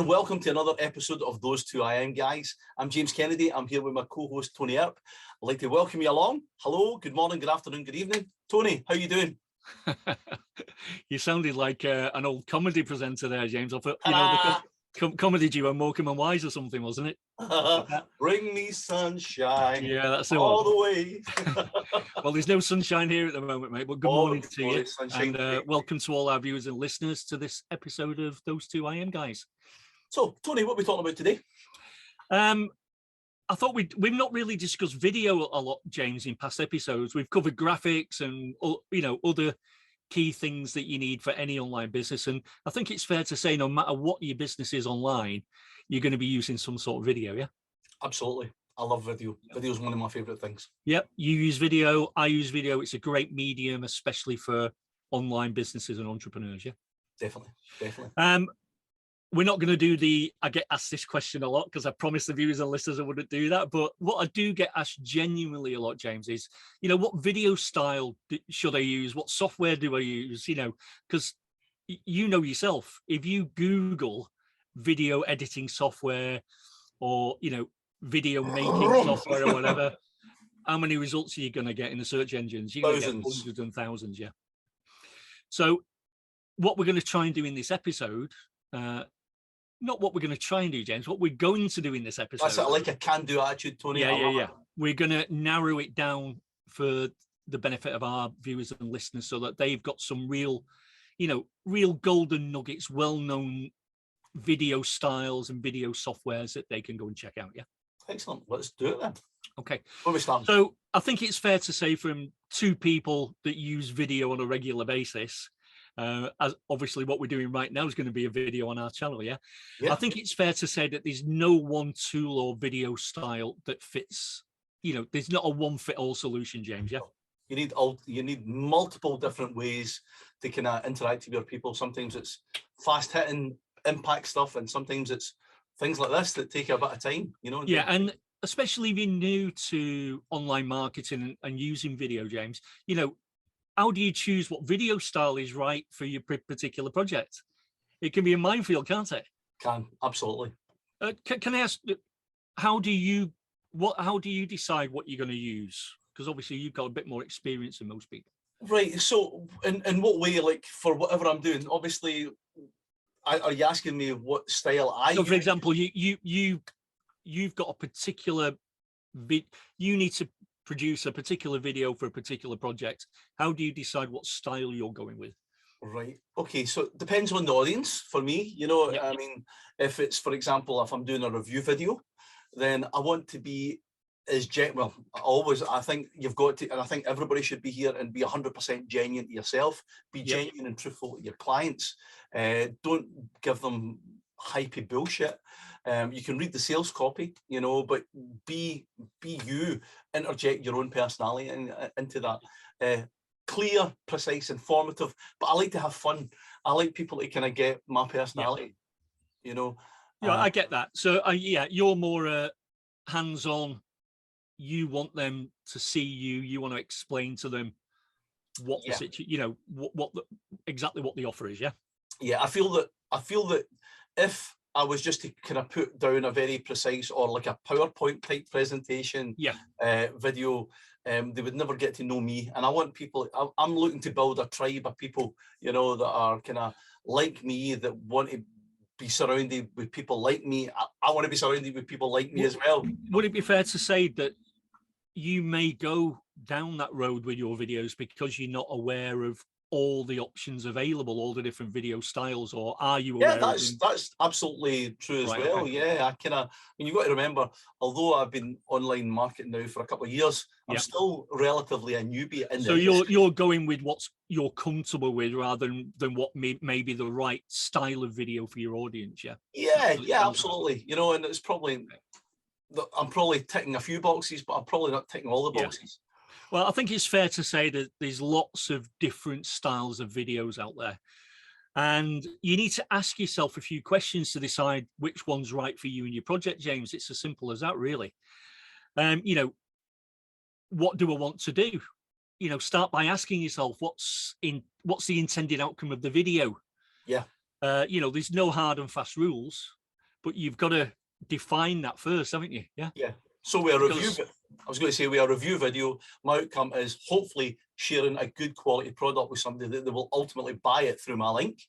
and welcome to another episode of Those Two I Am Guys. I'm James Kennedy. I'm here with my co-host Tony Earp. I'd like to welcome you along. Hello, good morning, good afternoon, good evening. Tony, how you doing? You sounded like an old comedy presenter there, James. I thought, you know, the comedy duo Morecambe and Wise or something, wasn't it? Bring me sunshine. Yeah, that's all the way. Well, there's no sunshine here at the moment, mate, but good morning to you. And welcome to all our viewers and listeners to this episode of Those Two I Am Guys. So, Tony, what are we talking about today? I thought we've not really discussed video a lot, James, in past episodes. We've covered graphics and, you know, other key things that you need for any online business. And I think it's fair to say no matter what your business is online, you're going to be using some sort of video, yeah? Absolutely. I love video. Video is one of my favorite things. Yep. You use video. I use video. It's a great medium, especially for online businesses and entrepreneurs, yeah? Definitely. Definitely. We're not going to do I get asked this question a lot because I promised the viewers and listeners I wouldn't do that. But what I do get asked genuinely a lot, James, is, you know, what video style should I use? What software do I use? You know, because you know yourself, if you Google video editing software or, you know, video making software or whatever, how many results are you going to get in the search engines? You're going to get hundreds and thousands, yeah. So what we're going to try and do in this episode, not what we're going to try and do, James, what we're going to do in this episode. That's like a can-do attitude, Tony. Yeah. We're going to narrow it down for the benefit of our viewers and listeners so that they've got some real, you know, real golden nuggets, well-known video styles and video softwares that they can go and check out, yeah? Excellent. Let's do it then. Okay. Where we start? So I think it's fair to say from two people that use video on a regular basis, as obviously what we're doing right now is going to be a video on our channel, yeah? I think it's fair to say that there's no one tool or video style that fits, you know, there's not a one-fit-all solution, James, yeah? You need multiple different ways to kind of interact with your people. Sometimes it's fast-hitting impact stuff, and sometimes it's things like this that take a bit of time, you know? Yeah, and especially if you're new to online marketing and using video, James, you know, how do you choose what video style is right for your particular project? It can be a minefield, can't it? Can, absolutely. Can I ask, how do you decide what you're going to use? Because obviously you've got a bit more experience than most people. Right. So in what way, like for whatever I'm doing, obviously, are you asking me what style I use? So for example, you've got a particular you need to produce a particular video for a particular project. How do you decide what style you're going with? Right. Okay. So it depends on the audience for me, you know. I mean, if it's, for example, if I'm doing a review video, then I want to be as I think you've got to, and I think everybody should be here and be 100% genuine to yourself. Be genuine and truthful to your clients. Don't give them hypey bullshit. You can read the sales copy, you know, but be you. Interject your own personality into that. Clear, precise, informative. But I like to have fun. I like people to kind of get my personality, you know. Yeah, I get that. So yeah, you're more hands-on. You want them to see you. You want to explain to them what the situation, you know, exactly what the offer is. Yeah. Yeah, I feel that if I was just to kind of put down a very precise or like a PowerPoint type presentation video, they would never get to know me. And I want people, I'm looking to build a tribe of people, you know, that are kind of like me, that want to be surrounded with people like me. I want to be surrounded with people like me as well. Would it be fair to say that you may go down that road with your videos because you're not aware of all the options available, all the different video styles, or are you aware? Yeah, that's absolutely true as well. Okay. Yeah, I kind of, and you've got to remember, although I've been online marketing now for a couple of years, I'm still relatively a newbie in so you're going with what you're comfortable with rather than what may be the right style of video for your audience. Yeah, absolutely. You know, and it's probably, I'm probably ticking a few boxes, but I'm probably not ticking all the boxes. Well, I think it's fair to say that there's lots of different styles of videos out there. And you need to ask yourself a few questions to decide which one's right for you and your project, James. It's as simple as that, really. You know, what do I want to do? You know, start by asking yourself, what's the intended outcome of the video? Yeah. You know, there's no hard and fast rules. but you've got to define that first, haven't you? Yeah. Yeah. So we are review. I was going to say we are review video. My outcome is hopefully sharing a good quality product with somebody that they will ultimately buy it through my link,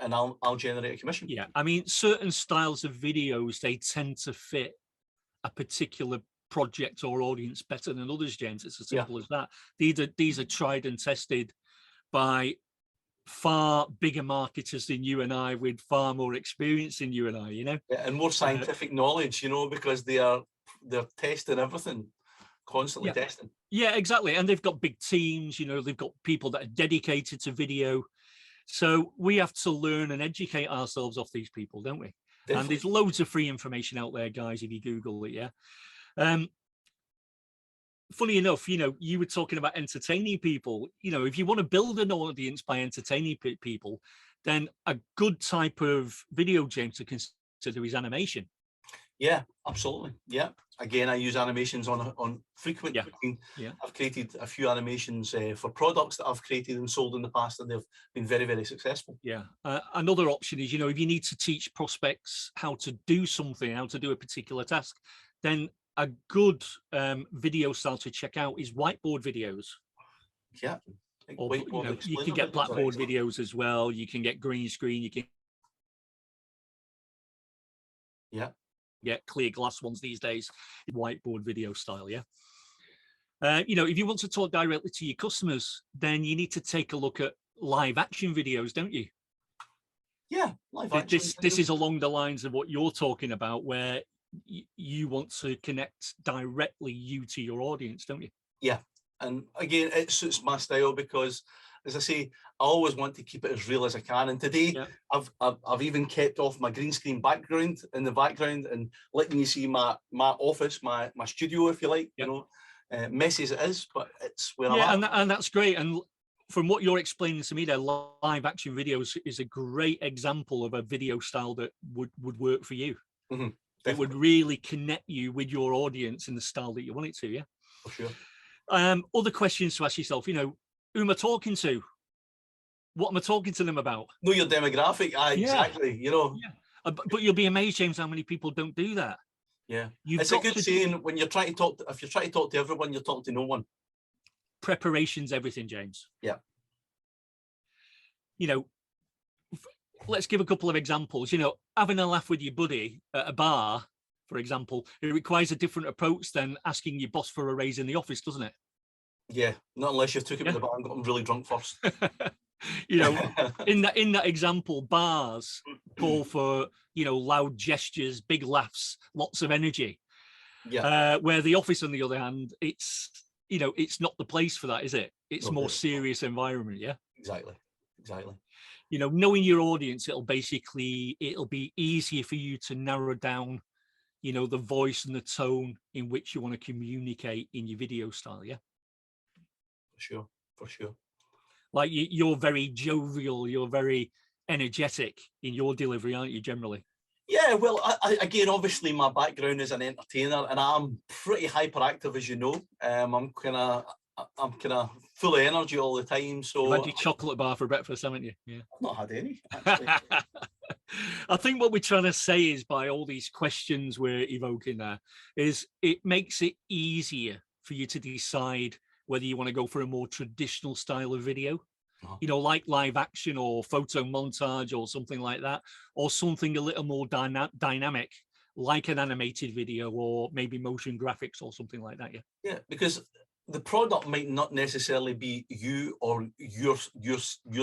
and I'll generate a commission. Yeah. I mean, certain styles of videos, they tend to fit a particular project or audience better than others, James. It's as simple as that. These are tried and tested by far bigger marketers than you and I, with far more experience than you and I, you know. Yeah, and more scientific knowledge, you know, because they're testing everything, constantly testing. Yeah, exactly. And they've got big teams, you know, they've got people that are dedicated to video. So we have to learn and educate ourselves off these people, don't we? Definitely. And there's loads of free information out there, guys, if you Google it, yeah. Funny enough, you know, you were talking about entertaining people. You know, if you want to build an audience by entertaining people, then a good type of video, James, to consider is animation. Yeah, absolutely. Yeah. Again, I use animations on frequent. Yeah. I've created a few animations for products that I've created and sold in the past, and they've been very, very successful. Yeah. Another option is, you know, if you need to teach prospects how to do something, how to do a particular task, then a good video style to check out is whiteboard videos. Yeah. Or, you know, you can get blackboard videos as well. You can get green screen. You can get clear glass ones these days, whiteboard video style. Yeah. You know, if you want to talk directly to your customers, then you need to take a look at live action videos, don't you? Yeah, live action. This is along the lines of what you're talking about, where you want to connect directly you to your audience, don't you? Yeah, and again, it suits my style because, as I say, I always want to keep it as real as I can. And today, I've even kept off my green screen background in the background and letting you see my office, my studio, if you like. You know, messy as it is, but it's where I'm at. And that's great. And from what you're explaining to me, there, live action videos is a great example of a video style that would work for you. Mm-hmm. It would really connect you with your audience in the style that you want it to, yeah? For sure. Other questions to ask yourself, you know, who am I talking to? What am I talking to them about? Know your demographic, exactly, you know. Yeah. But you'll be amazed, James, how many people don't do that. Yeah. It's a good saying, when you're trying to talk, if you're trying to talk to everyone, you're talking to no one. Preparation's everything, James. Yeah. You know, let's give a couple of examples. You know, having a laugh with your buddy at a bar, for example, it requires a different approach than asking your boss for a raise in the office, doesn't it? Yeah, not unless you've took him to the bar and got him really drunk first. You know, in that example, bars call for, you know, loud gestures, big laughs, lots of energy. Yeah. Where the office, on the other hand, it's, you know, it's not the place for that, is it? It's more serious environment. Yeah. Exactly. You know, knowing your audience, it'll be easier for you to narrow down, you know, the voice and the tone in which you want to communicate in your video style. Yeah. For sure. Like you're very jovial, you're very energetic in your delivery, aren't you, generally? Yeah, well, again, obviously my background is an entertainer and I'm pretty hyperactive, as you know. I'm kind of full of energy all the time. So you've had your chocolate bar for breakfast, haven't you? Yeah. I've not had any, actually. I think what we're trying to say is, by all these questions we're evoking there, is it makes it easier for you to decide whether you want to go for a more traditional style of video, you know, like live action or photo montage or something like that, or something a little more dynamic, like an animated video or maybe motion graphics or something like that. Yeah, because the product might not necessarily be you or your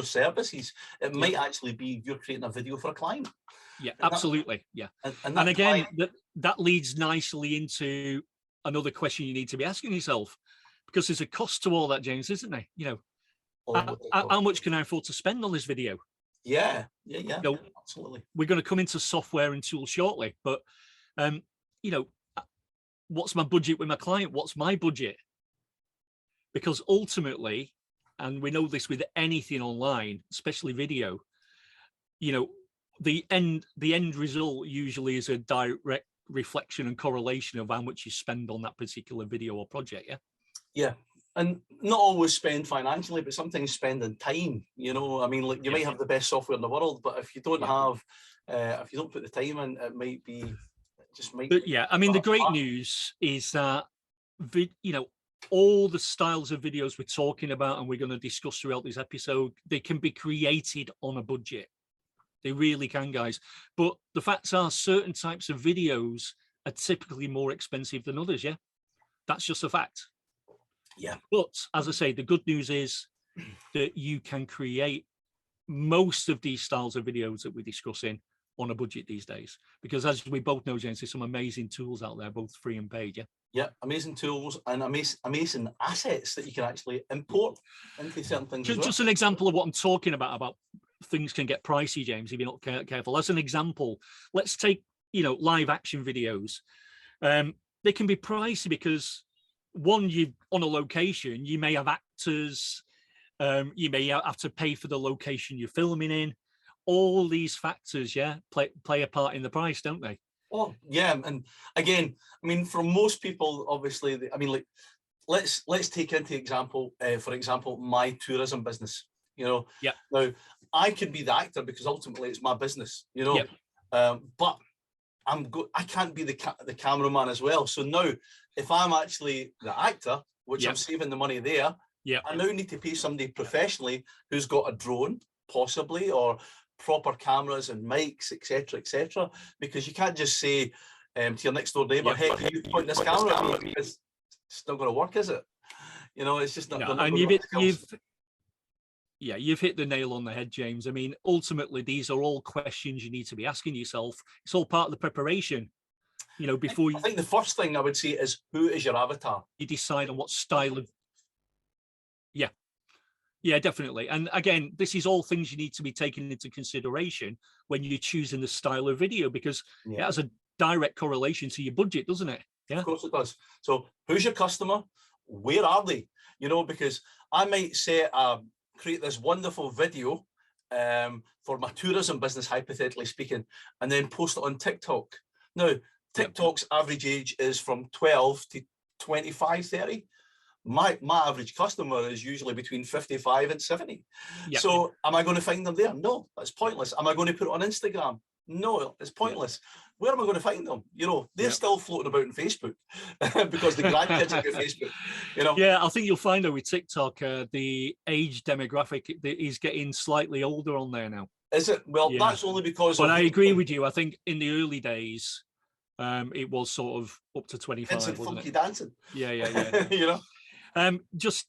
services. It might actually be you're creating a video for a client. Yeah, absolutely. Yeah. And again, that leads nicely into another question you need to be asking yourself, because there's a cost to all that, James, isn't there? You know, how much can I afford to spend on this video? Yeah, you know, absolutely. We're going to come into software and tools shortly, but you know, what's my budget with my client? What's my budget? Because ultimately, and we know this with anything online, especially video, you know, the end result usually is a direct reflection and correlation of how much you spend on that particular video or project. Yeah, and not always spend financially, but sometimes spend in time. You know, I mean, like you might have the best software in the world, but if you don't have If you don't put the time in, it might be, it just might. But yeah, I mean, the great news is that, you know, all the styles of videos we're talking about and we're going to discuss throughout this episode, they can be created on a budget. They really can, guys. But the facts are, certain types of videos are typically more expensive than others. Yeah, that's just a fact. Yeah. But as I say, the good news is that you can create most of these styles of videos that we're discussing on a budget these days, because as we both know, James, there's some amazing tools out there, both free and paid. Yeah, amazing tools and amazing assets that you can actually import into certain things. Just an example of what I'm talking about things can get pricey, James, if you're not careful. As an example, let's take, you know, live action videos. They can be pricey because, one, you on a location, you may have actors, you may have to pay for the location you're filming in. All these factors, yeah, play a part in the price, don't they? Oh yeah, and again, I mean, for most people, obviously, I mean, like, let's take into example, for example, my tourism business. You know, yeah. Now I could be the actor because ultimately it's my business. You know, but I can't be the cameraman as well. So now, if I'm actually the actor, which I'm saving the money there, I now need to pay somebody professionally who's got a drone, possibly, or proper cameras and mics, etc., because you can't just say to your next door neighbor, "Hey, can you point this camera at me?" It's not going to work, is it? You know, it's just not. No, and you've hit the nail on the head, James. I mean, ultimately, these are all questions you need to be asking yourself. It's all part of the preparation. You know, before I think the first thing I would say is, who is your avatar? You decide on what style of. Yeah, definitely. And again, this is all things you need to be taken into consideration when you're choosing the style of video, because it has a direct correlation to your budget, doesn't it? Yeah, of course it does. So who's your customer? Where are they? You know, because I might say, create this wonderful video for my tourism business, hypothetically speaking, and then post it on TikTok. Now, TikTok's average age is from 12 to 25, 30. My average customer is usually between 55 and 70. So am I going to find them there? No, that's pointless. Am I going to put it on Instagram? No, it's pointless. Where am I going to find them? You know, they're still floating about on Facebook because the grandkids are on Facebook. You know. Yeah, I think you'll find that with TikTok, the age demographic is getting slightly older on there now. Is it? Well, that's only because. But I agree with you. I think in the early days, it was sort of up to 25. It's funky dancing. Yeah. You know. Just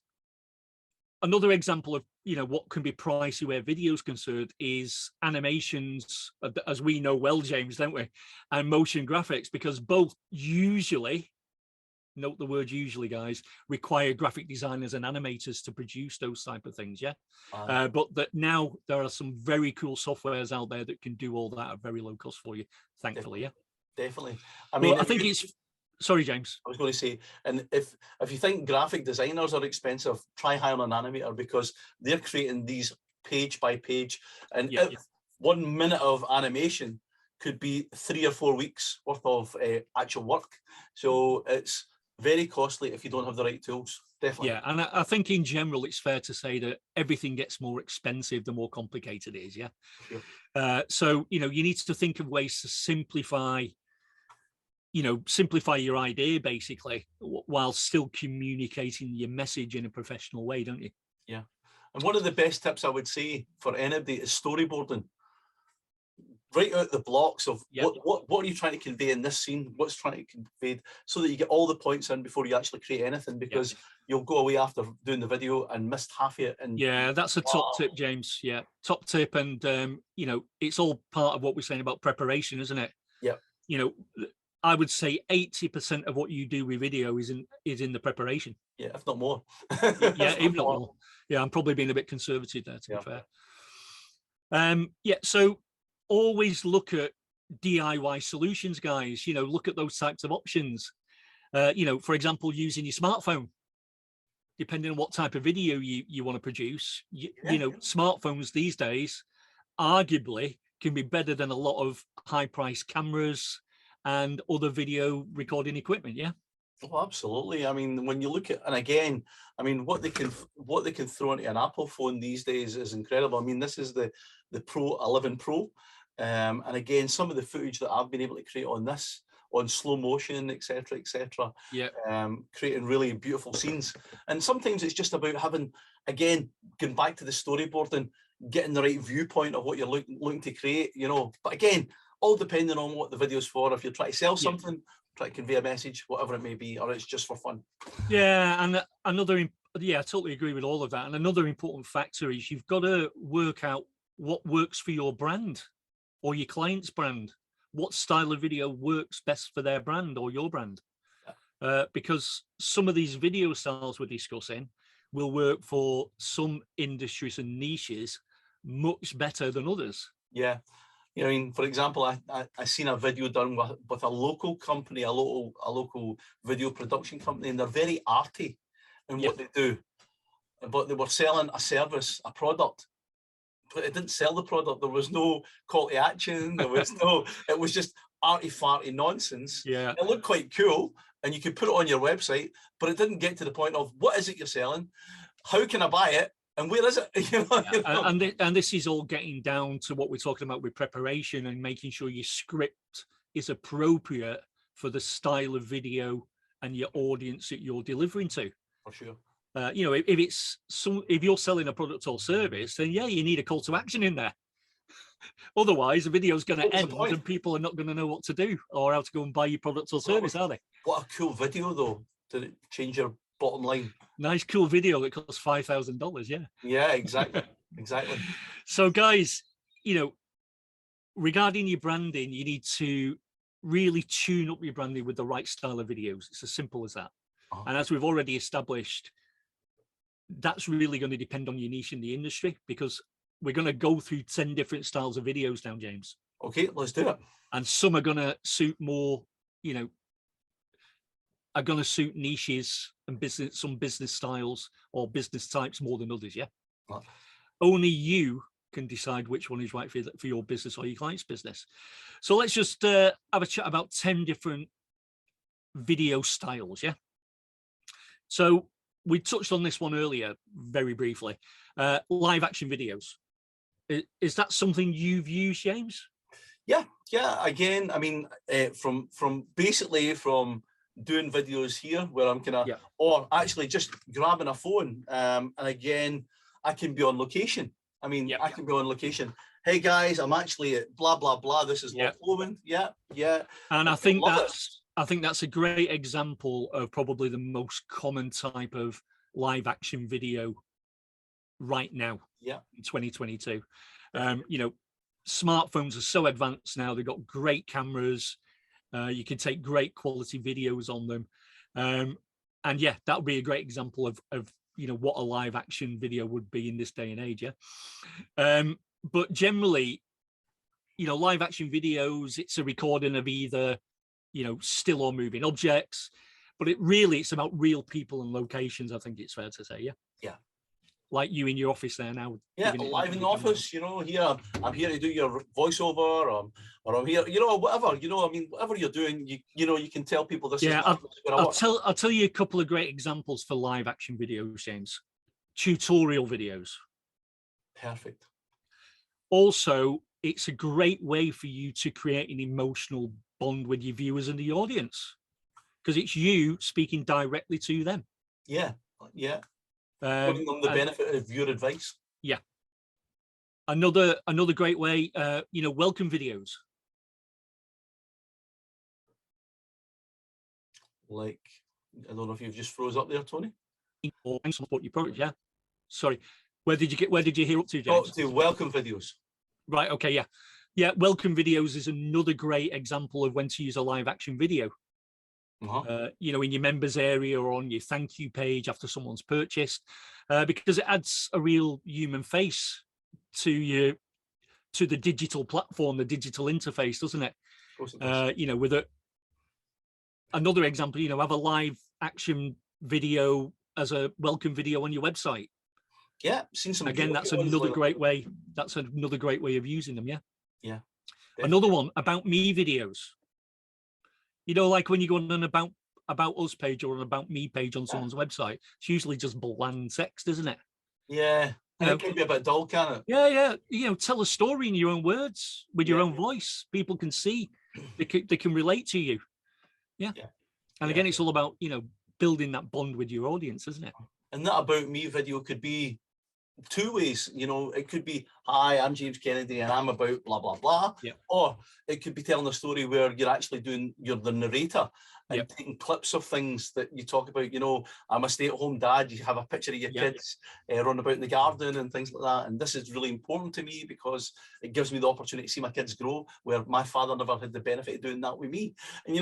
another example of, you know, what can be pricey where video's concerned is animations, as we know well, James, don't we? And motion graphics, because both usually, note the word usually, guys, require graphic designers and animators to produce those type of things. But that now there are some very cool softwares out there that can do all that at very low cost for you, thankfully. Definitely. I mean, I think it's. Sorry, James. I was going to say, and if you think graphic designers are expensive, try hiring an animator, because they're creating these page by page, and 1 minute of animation could be 3 or 4 weeks worth of actual work. So it's very costly if you don't have the right tools. Definitely. Yeah, and I think in general, it's fair to say that everything gets more expensive the more complicated it is. Yeah. Sure. So, you know, you need to think of ways to simplify your idea, basically, while still communicating your message in a professional way, don't you? Yeah. And one of the best tips I would say for anybody is storyboarding. Write out the blocks of what are you trying to convey in this scene, what's trying to convey, so that you get all the points in before you actually create anything, because you'll go away after doing the video and missed half of it. And that's a top tip, James. Yeah, top tip. And you know, it's all part of what we're saying about preparation, isn't it? Yeah. You know, I would say 80% of what you do with video is in the preparation. Yeah, if not more. If not more. Yeah, I'm probably being a bit conservative there, to be fair. So always look at DIY solutions, guys. You know, look at those types of options. You know, for example, using your smartphone. Depending on what type of video you want to produce, you know, smartphones these days arguably can be better than a lot of high-priced cameras and other video recording equipment. Oh, absolutely. I mean, when you look at, and again, I mean, what they can throw into an Apple phone these days is incredible. I mean, this is the Pro 11 Pro, And again, some of the footage that I've been able to create on this, on slow motion, etc., etc. Yeah. Creating really beautiful scenes. And sometimes it's just about having, again, going back to the storyboarding, getting the right viewpoint of what you're looking to create, you know. But again, all depending on what the video's for. If you're trying to sell something, try to convey a message, whatever it may be, or it's just for fun. Yeah, and I totally agree with all of that. And another important factor is you've got to work out what works for your brand or your client's brand. What style of video works best for their brand or your brand? Because some of these video styles we're discussing will work for some industries and niches much better than others. Yeah. You know, I mean, for example, I seen a video done with a local company, a local video production company, and they're very arty in what they do. But they were selling a service, a product, but it didn't sell the product. There was no call to action. There was no, it was just arty-farty nonsense. Yeah. It looked quite cool, and you could put it on your website, but it didn't get to the point of what is it you're selling? How can I buy it? And where is it? And this is all getting down to what we're talking about with preparation and making sure your script is appropriate for the style of video and your audience that you're delivering to. For sure. You know, if you're selling a product or service, then yeah, you need a call to action in there. Otherwise, the video is going to end and people are not going to know what to do or how to go and buy your product or service, are they? What a cool video, though. Did it change your bottom line? Nice, cool video that costs $5,000. Yeah. Yeah, exactly. Exactly. So, guys, you know, regarding your branding, you need to really tune up your branding with the right style of videos. It's as simple as that. And as we've already established, that's really going to depend on your niche in the industry, because we're going to go through 10 different styles of videos now, James. Okay, let's do it. And some are going to suit more, you know, are going to suit niches and some business styles or business types more than others. Yeah. Only you can decide which one is right for your business or your client's business. So let's just have a chat about 10 different video styles. Yeah. So we touched on this one earlier, very briefly. Live action videos. Is that something you've used, James? Yeah. Again, I mean, from doing videos here where I'm kind of, or actually just grabbing a phone, and again, I can be on location. I mean, I can be on location. Hey guys, I'm actually at blah blah blah. This is Loom. Yeah. And I think that's a great example of probably the most common type of live action video right now. Yeah, in 2022. You know, smartphones are so advanced now. They've got great cameras. You can take great quality videos on them. And yeah, that would be a great example of you know what a live action video would be in this day and age. Yeah. But generally, you know, live action videos, it's a recording of either, you know, still or moving objects, but it's about real people and locations. I think it's fair to say. Yeah. Like you in your office there now. Yeah, live in the office, you know, here, I'm here to do your voiceover, or I'm here, you know, whatever, you know, I mean, whatever you're doing, you know, you can tell people this is I'll tell you a couple of great examples for live action videos, James. Tutorial videos. Perfect. Also, it's a great way for you to create an emotional bond with your viewers and the audience, because it's you speaking directly to them. Yeah. Giving them the benefit of your advice. Yeah. Another great way, you know, welcome videos. Like, I don't know if you've just froze up there, Tony. Or support your product. Yeah. Sorry. Where did you hear up to, James? To welcome videos. Right. Okay. Yeah. Welcome videos is another great example of when to use a live action video. You know, in your members area or on your thank you page after someone's purchased, because it adds a real human face to the digital platform, the digital interface, doesn't it? Of course it does. You know, with another example, you know, have a live action video as a welcome video on your website. Yeah, seen some. Again, that's another great way. That's another great way of using them. Yeah. Yeah. Another one, about me videos. You know, like when you go on an about us page or an about me page on someone's website, it's usually just bland text, isn't it? Yeah. And it can be a bit dull, can it? Yeah. Tell a story in your own words with your own voice. People can see, they can relate to you. Yeah. And again, it's all about, building that bond with your audience, isn't it? And that About Me video could be two ways. It could be, hi, I'm James Kennedy and I'm about blah blah blah, or it could be telling a story where you're actually you're the narrator and taking clips of things that you talk about. I'm a stay-at-home dad, you have a picture of your kids running about in the garden and things like that, and this is really important to me because it gives me the opportunity to see my kids grow, where my father never had the benefit of doing that with me. And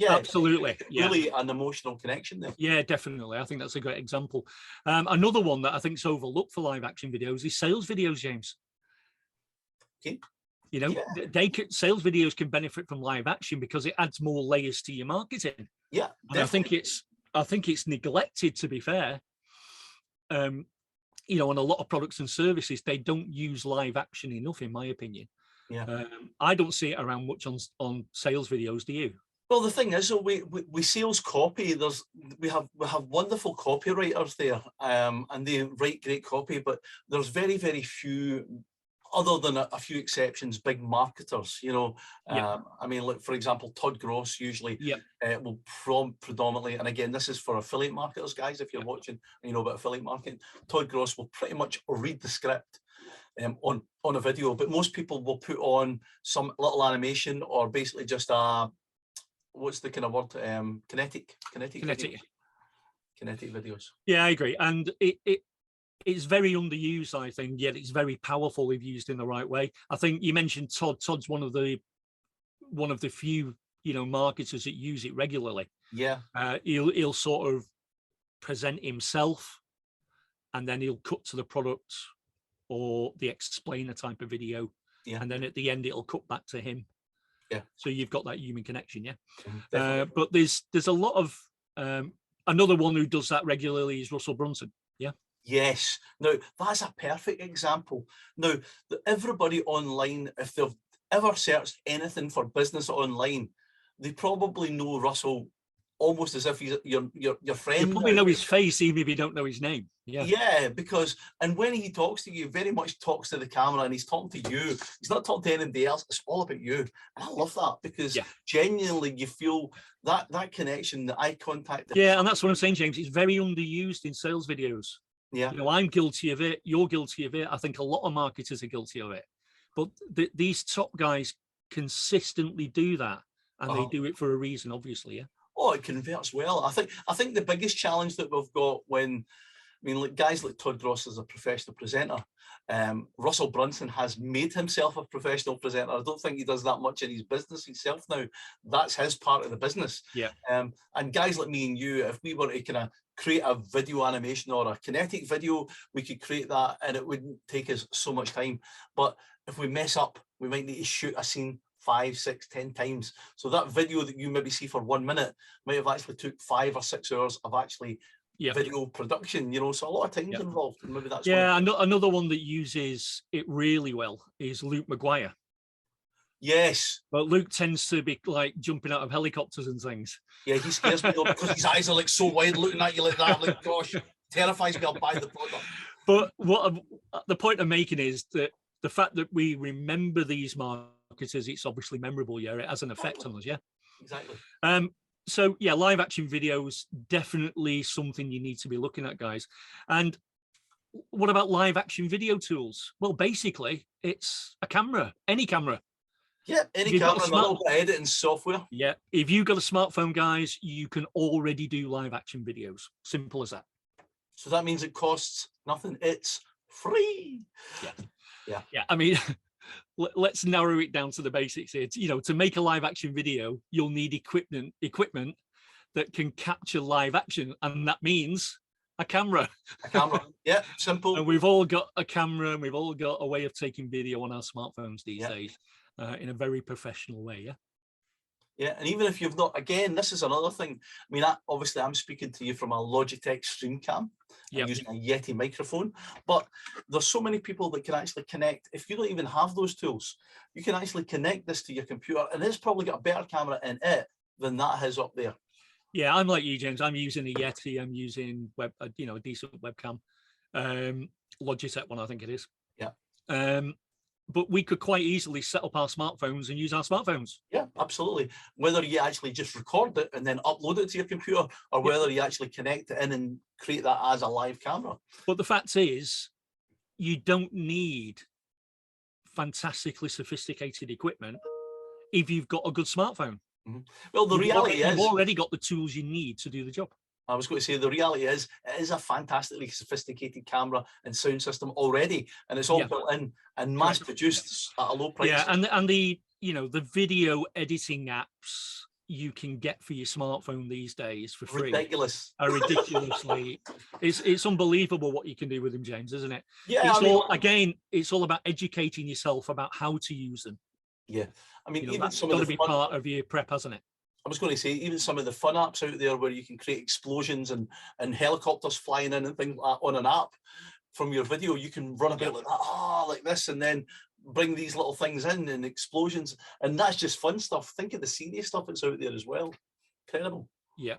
absolutely, really an emotional connection there. Yeah, definitely. I think that's a great example. Another one that I think is overlooked for live action videos is sales videos, James. Okay. Sales videos can benefit from live action because it adds more layers to your marketing. Yeah, and I think it's neglected, to be fair. On a lot of products and services, they don't use live action enough, in my opinion. Yeah. I don't see it around much on sales videos. Do you? Well, the thing is, we sales copy. We have wonderful copywriters there, and they write great copy. But there's very, very few, other than a few exceptions, big marketers. I mean, like for example, Todd Gross usually will predominantly, and again, this is for affiliate marketers, guys. If you're watching and you know about affiliate marketing, Todd Gross will pretty much read the script on a video, but most people will put on some little animation or basically just what's the kind of word? Kinetic videos. Yeah, I agree, and it's very underused, I think, yet it's very powerful if used in the right way. I think you mentioned Todd. Todd's one of the few marketers that use it regularly. Yeah. He'll sort of present himself, and then he'll cut to the product or the explainer type of video, and then at the end it'll cut back to him. Yeah. So you've got that human connection, but there's a lot of another one who does that regularly is Russell Brunson. Yeah. Yes. Now that's a perfect example. Now everybody online, if they've ever searched anything for business online, they probably know Russell almost as if he's your friend. You probably know his face even if you don't know his name. Yeah, because when he talks to you, very much talks to the camera, and he's talking to you. He's not talking to anybody else. It's all about you, and I love that because genuinely you feel that connection, the eye contact. Yeah, and that's what I'm saying, James. It's very underused in sales videos. Yeah, I'm guilty of it. You're guilty of it. I think a lot of marketers are guilty of it. But these top guys consistently do that, and they do it for a reason, obviously. Yeah. Oh, it converts well. I think the biggest challenge that we've got like guys like Todd Gross is a professional presenter. Russell Brunson has made himself a professional presenter. I don't think he does that much in his business himself now. That's his part of the business. Yeah. And guys like me and you, if we were to kind of create a video animation or a kinetic video, we could create that and it wouldn't take us so much time. But if we mess up, we might need to shoot a scene 5, 6, 10 times. So that video that you maybe see for 1 minute might have actually took 5 or 6 hours of actually video production, so a lot of time's involved. And maybe that's another one that uses it really well is Luke McGuire. Yes. But Luke tends to be like jumping out of helicopters and things. Yeah, he scares me though because his eyes are like so wide looking at you like that. I'm like, gosh, terrifies me. I'll buy the product. But the point I'm making is that the fact that we remember these marketers, it's obviously memorable. Yeah, it has an effect on us. Yeah, exactly. So yeah, live action videos, definitely something you need to be looking at, guys. And what about live action video tools? Well, basically, it's a camera, any camera. Yeah, any camera, a little bit of editing software. Yeah, if you've got a smartphone, guys, you can already do live action videos. Simple as that. So that means it costs nothing. It's free. Yeah. I mean, let's narrow it down to the basics here. To make a live action video, you'll need equipment that can capture live action, and that means a camera. A camera. Yeah, simple. And we've all got a camera, and we've all got a way of taking video on our smartphones these days, in a very professional way. Yeah. Yeah, and even if you've not, again, this is another thing. I mean, obviously, I'm speaking to you from a Logitech StreamCam. I'm using a Yeti microphone, but there's so many people that can actually connect. If you don't even have those tools, you can actually connect this to your computer, and it's probably got a better camera in it than that has up there. Yeah, I'm like you, James. I'm using a Yeti. I'm using a decent webcam. Logitech one, I think it is. Yeah. But we could quite easily set up our smartphones and use our smartphones. Yeah, absolutely. Whether you actually just record it and then upload it to your computer, or whether you actually connect it in and create that as a live camera. But the fact is, you don't need fantastically sophisticated equipment if you've got a good smartphone. Well, the reality is, you've already got the tools you need to do the job. I was going to say, the reality is, it is a fantastically sophisticated camera and sound system already, and it's all built in and mass produced at a low price. Yeah, and the the video editing apps you can get for your smartphone these days for free are ridiculously it's unbelievable what you can do with them, James, isn't it? Yeah, it's all about educating yourself about how to use them. Yeah, I mean, even that's some got of to the be part of your prep, hasn't it? I was going to say, even some of the fun apps out there where you can create explosions and helicopters flying in and things like that on an app from your video, you can run about like that, like this, and then bring these little things in and explosions, and that's just fun stuff. Think of the serious stuff that's out there as well. Incredible. Yeah.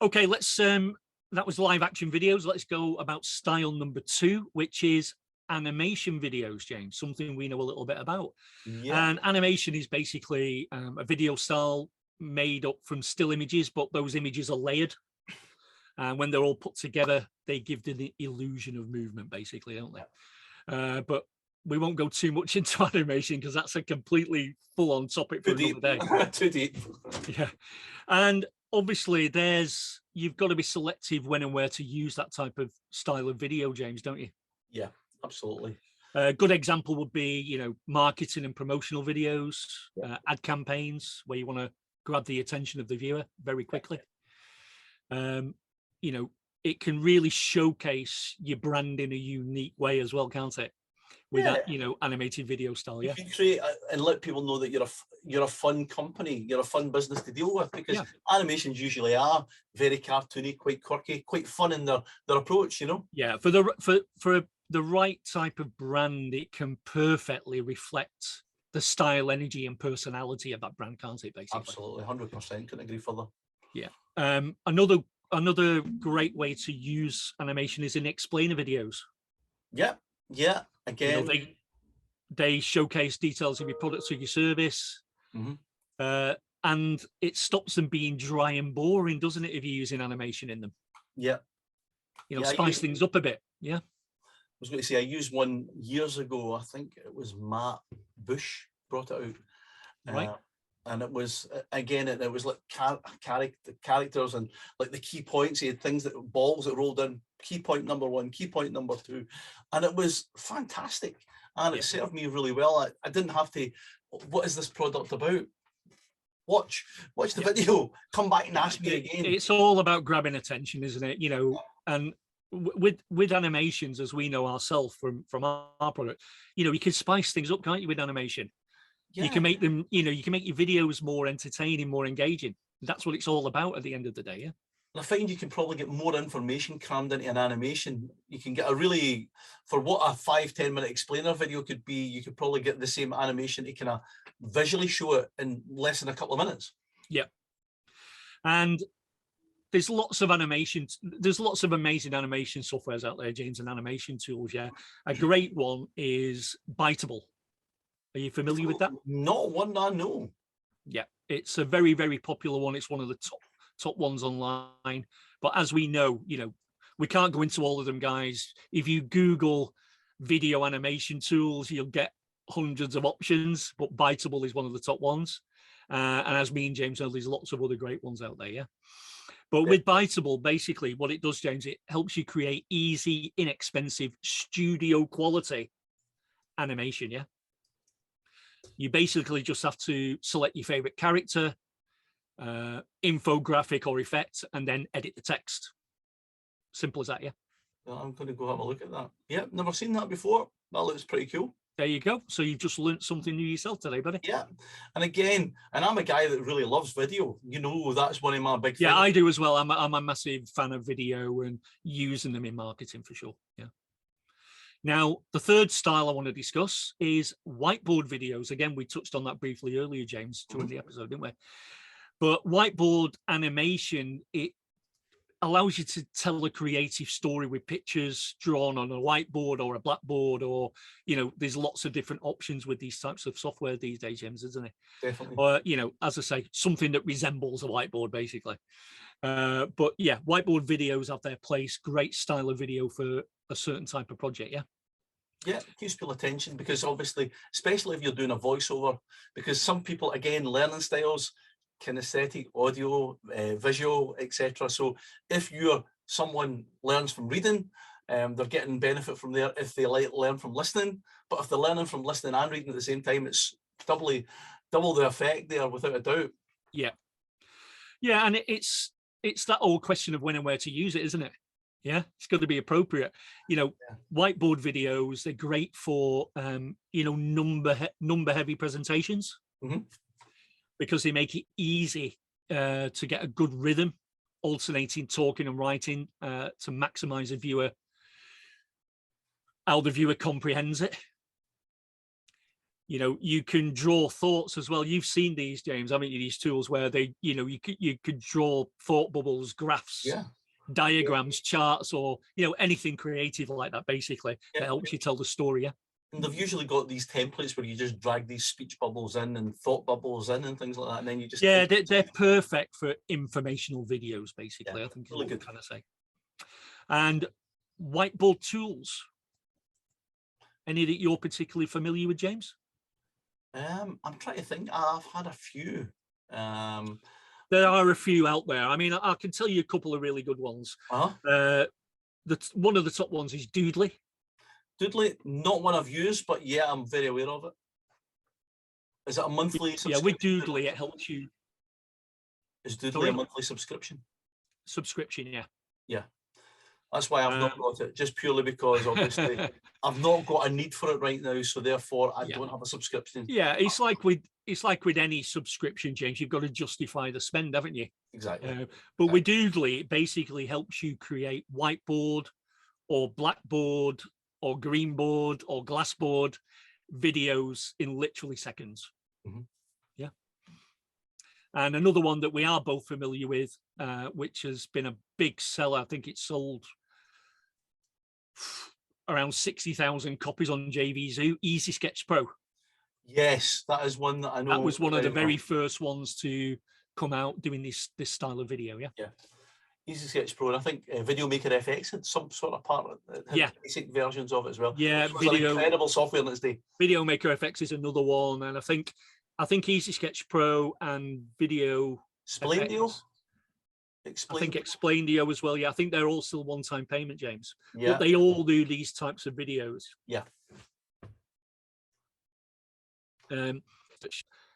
Okay, let's that was live action videos. Let's go about style number 2, which is animation videos, James, something we know a little bit about. Yeah. And animation is basically a video style made up from still images, but those images are layered, and when they're all put together they give the illusion of movement, basically, don't they? But we won't go too much into animation because that's a completely full-on topic for another day. Too deep. Yeah, and obviously you've got to be selective when and where to use that type of style of video, James, don't you? Yeah, absolutely. A good example would be, marketing and promotional videos, ad campaigns where you want to grab the attention of the viewer very quickly. It can really showcase your brand in a unique way as well, can't it? With that, animated video style. Yeah, you can create and let people know that you're a fun company, you're a fun business to deal with, because animations usually are very cartoony, quite quirky, quite fun in their approach. Yeah, for the right type of brand, it can perfectly reflect the style, energy, and personality of that brand, can't it? Basically, absolutely, 100%. Couldn't agree further. Yeah. Another great way to use animation is in explainer videos. Yeah. Again, they showcase details of your product or your service, and it stops them being dry and boring, doesn't it? If you're using animation in them, spice things up a bit. Yeah. I was going to say, I used one years ago. I think it was Matt Bush brought it out, right? And it was it was like characters and like the key points. He had balls that rolled in. Key point number 1, key point number 2, and it was fantastic. And it served me really well. I didn't have to. What is this product about? Watch the video. Come back and ask me again. It's all about grabbing attention, isn't it? And with animations, as we know ourselves from our product, you can spice things up, can't you, with animation? You can make them, you can make your videos more entertaining, more engaging. That's what it's all about at the end of the day. Yeah. I find you can probably get more information crammed into an animation. You can get for what a 5-10 minute explainer video could be, you could probably get the same animation to kind of visually show it in less than a couple of minutes. Yeah. And there's lots of amazing animation softwares out there, James, and animation tools. Yeah. A great one is Biteable. Are you familiar with that? Not one I know. Yeah, it's a very, very popular one. It's one of the top ones online. But as we know, we can't go into all of them, guys. If you Google video animation tools, you'll get hundreds of options, but Biteable is one of the top ones. And as me and James know, there's lots of other great ones out there, yeah? But with Biteable, basically what it does, James, it helps you create easy, inexpensive, studio quality animation, yeah? You basically just have to select your favorite character, infographic or effect, and then edit the text. Simple as that, yeah? Well, I'm going to go have a look at that. Yeah, never seen that before. That looks pretty cool. There you go. So you've just learned something new yourself today, buddy. Yeah. And again, I'm a guy that really loves video. That's one of my big things. Yeah, I do as well. I'm a massive fan of video and using them in marketing for sure. Yeah. Now, the third style I want to discuss is whiteboard videos. Again, we touched on that briefly earlier, James, during the episode, didn't we? But whiteboard animation, a allows you to tell a creative story with pictures drawn on a whiteboard or a blackboard, or, you know, there's lots of different options with these types of software these days, James, isn't it? Definitely. Or, you know, as I say, something that resembles a whiteboard, basically. But yeah, whiteboard videos have their place. Great style of video for a certain type of project. Yeah. Yeah, it keeps people attention, because obviously, especially if you're doing a voiceover, because some people, again, learning styles, kinesthetic, audio, visual, etc. So if someone learns from reading, they're getting benefit from there. If they learn from listening, but if they're learning from listening and reading at the same time, it's double the effect there, without a doubt. Yeah. Yeah, and it's that old question of when and where to use it, isn't it? Yeah, it's got to be appropriate. You know, whiteboard videos, they're great for, you know, number heavy presentations, because they make it easy to get a good rhythm, alternating talking and writing to maximize how the viewer comprehends it. You know, you can draw thoughts as well. You've seen these, James, haven't you? These tools where they, you know, you could draw thought bubbles, graphs, diagrams, charts, or, you know, anything creative like that, basically, that helps you tell the story. Yeah. And they've usually got these templates where you just drag these speech bubbles in and thought bubbles in and things like that, and then you just they're perfect for informational videos, basically. I think is really what I'm trying to say. And whiteboard tools, any that you're particularly familiar with, James? I'm trying to think. I've had a few. There are a few out there. I mean, I can tell you a couple of really good ones. One of the top ones is Doodly. Doodly, not one I've used, but yeah, I'm very aware of it. Is it a monthly subscription? Yeah, with Doodly, it helps you. Is Doodly a monthly subscription? Subscription, yeah. Yeah. That's why I've not got it, just purely because obviously I've not got a need for it right now, so therefore I don't have a subscription. Yeah, it's like with any subscription, James, you've got to justify the spend, haven't you? Exactly. But with Doodly, it basically helps you create whiteboard or blackboard or greenboard or glassboard videos in literally seconds. Yeah. And another one that we are both familiar with, which has been a big seller, I think it's sold around 60,000 copies on JVZoo, Easy Sketch Pro. Yes, that is one that I know. That was one of the very first ones to come out doing this style of video. Yeah. Easy Sketch Pro, and I think Videomaker FX had some sort of part of it, basic versions of it as well. Yeah, incredible software in its day. Videomaker FX is another one, and I think Easy Sketch Pro and Video Explaindio. I think Explaindio as well. Yeah, I think they're all still one-time payment, James. Yeah. But they all do these types of videos. Yeah.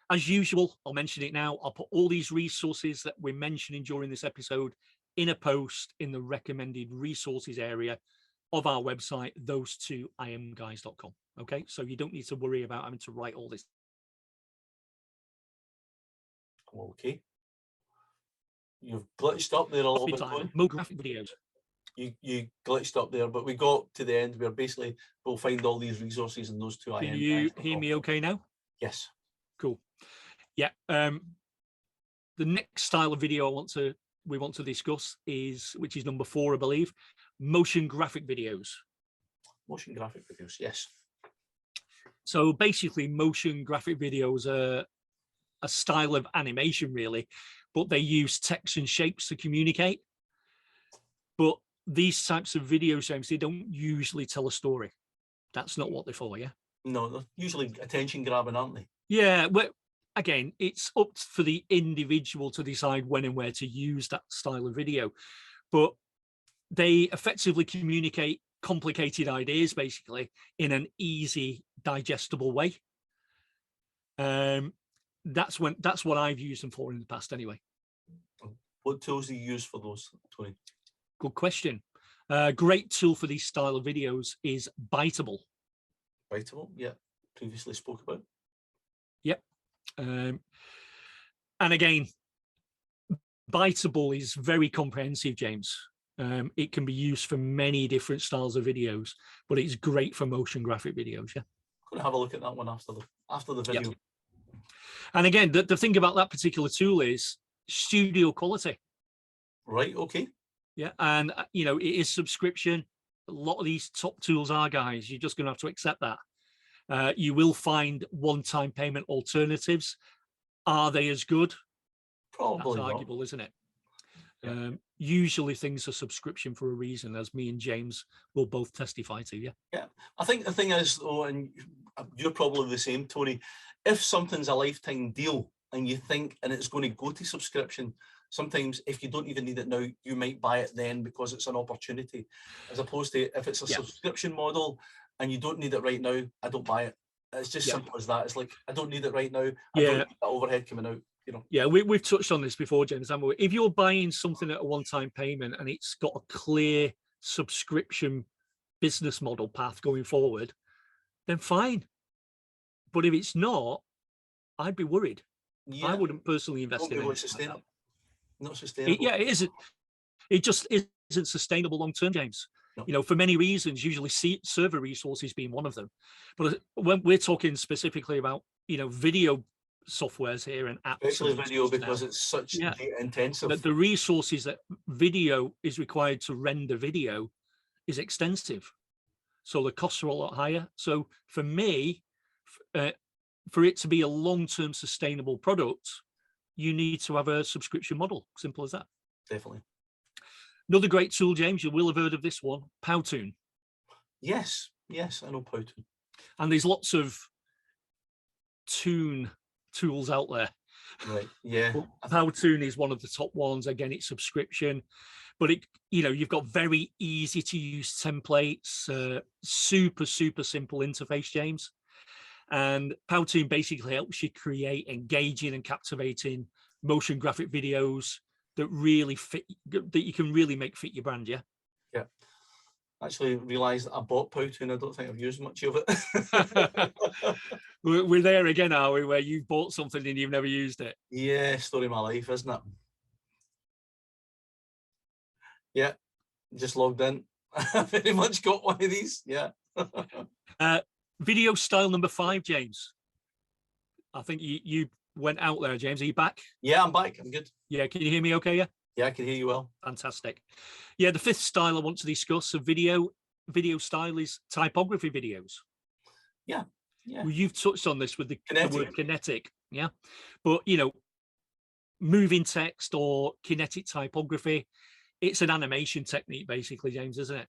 As usual, I'll mention it now. I'll put all these resources that we're mentioning during this episode in a post in the recommended resources area of our website, those2imguys.com. Okay, so you don't need to worry about having to write all this. Okay. You've glitched up there a little bit. More graphic videos. You glitched up there, but we got to the end where basically we'll find all these resources in those two. Can you hear me okay now? Yes. Cool. Yeah. The next style of video we want to discuss is, which is number 4, I believe, motion graphic videos. Motion graphic videos, yes. So basically, motion graphic videos are a style of animation, really, but they use text and shapes to communicate. But these types of videos, James, they don't usually tell a story. That's not what they're for, yeah? No, they're usually attention grabbing, aren't they? Yeah, well, again, it's up for the individual to decide when and where to use that style of video. But they effectively communicate complicated ideas, basically, in an easy, digestible way. That's what I've used them for in the past, anyway. What tools do you use for those, Tony? Good question. Great tool for these style of videos is Biteable. Biteable, yeah. Previously spoke about. Yep. And again, Biteable is very comprehensive, James. It can be used for many different styles of videos, but it's great for motion graphic videos. Yeah. I'm going to have a look at that one after the video. Yep. And again, the thing about that particular tool is studio quality. Right. Okay. Yeah, and you know, it is subscription. A lot of these top tools are, guys. You're just going to have to accept that. You will find one-time payment alternatives. Are they as good? Probably That's not. arguable, isn't it? Yeah. Usually things are subscription for a reason, as me and James will both testify to. Yeah. Yeah. I think the thing is, though, and you're probably the same, Tony, if something's a lifetime deal and you think, and it's going to go to subscription, sometimes if you don't even need it now, you might buy it then because it's an opportunity, as opposed to if it's a subscription model and you don't need it right now, I don't buy it. It's just simple as that. It's like, I don't need it right now. I don't need that overhead coming out. You know. Yeah, we've touched on this before, James. Haven't we? If you're buying something at a one-time payment and it's got a clear subscription business model path going forward, then fine. But if it's not, I'd be worried. Yeah. I wouldn't personally invest in it. Sustainable. Not sustainable. It isn't. It just isn't sustainable long term, James. No. You know, for many reasons, usually server resources being one of them. But when we're talking specifically about, you know, video softwares here and apps, especially video, because it's such data intensive. The resources that video is required to render video is extensive, so the costs are a lot higher. So for me, for it to be a long-term sustainable product, you need to have a subscription model. Simple as that. Definitely. Another great tool, James, you will have heard of this one, Powtoon. Yes, I know Powtoon. And there's lots of Toon tools out there. Right. Yeah. Powtoon is one of the top ones. Again, it's subscription, but it, you know, you've got very easy to use templates, super simple interface, James. And Powtoon basically helps you create engaging and captivating motion graphic videos that really fit, that you can really make fit your brand. Yeah. Yeah. Actually realized I bought Powtoon. I don't think I've used much of it. We're there again, are we, where you've bought something and you've never used it? Yeah, story of my life, isn't it? Yeah, just logged in. I very much got one of these. Yeah. Video style number 5, James. I think you went out there, James. Are you back? Yeah, I'm back. I'm good. Yeah, can you hear me okay? Yeah, I can hear you well. Fantastic. Yeah, the 5th style I want to discuss of video style is typography videos. Yeah. Well, you've touched on this with the word kinetic. Yeah. But, you know, moving text or kinetic typography, it's an animation technique, basically, James, isn't it?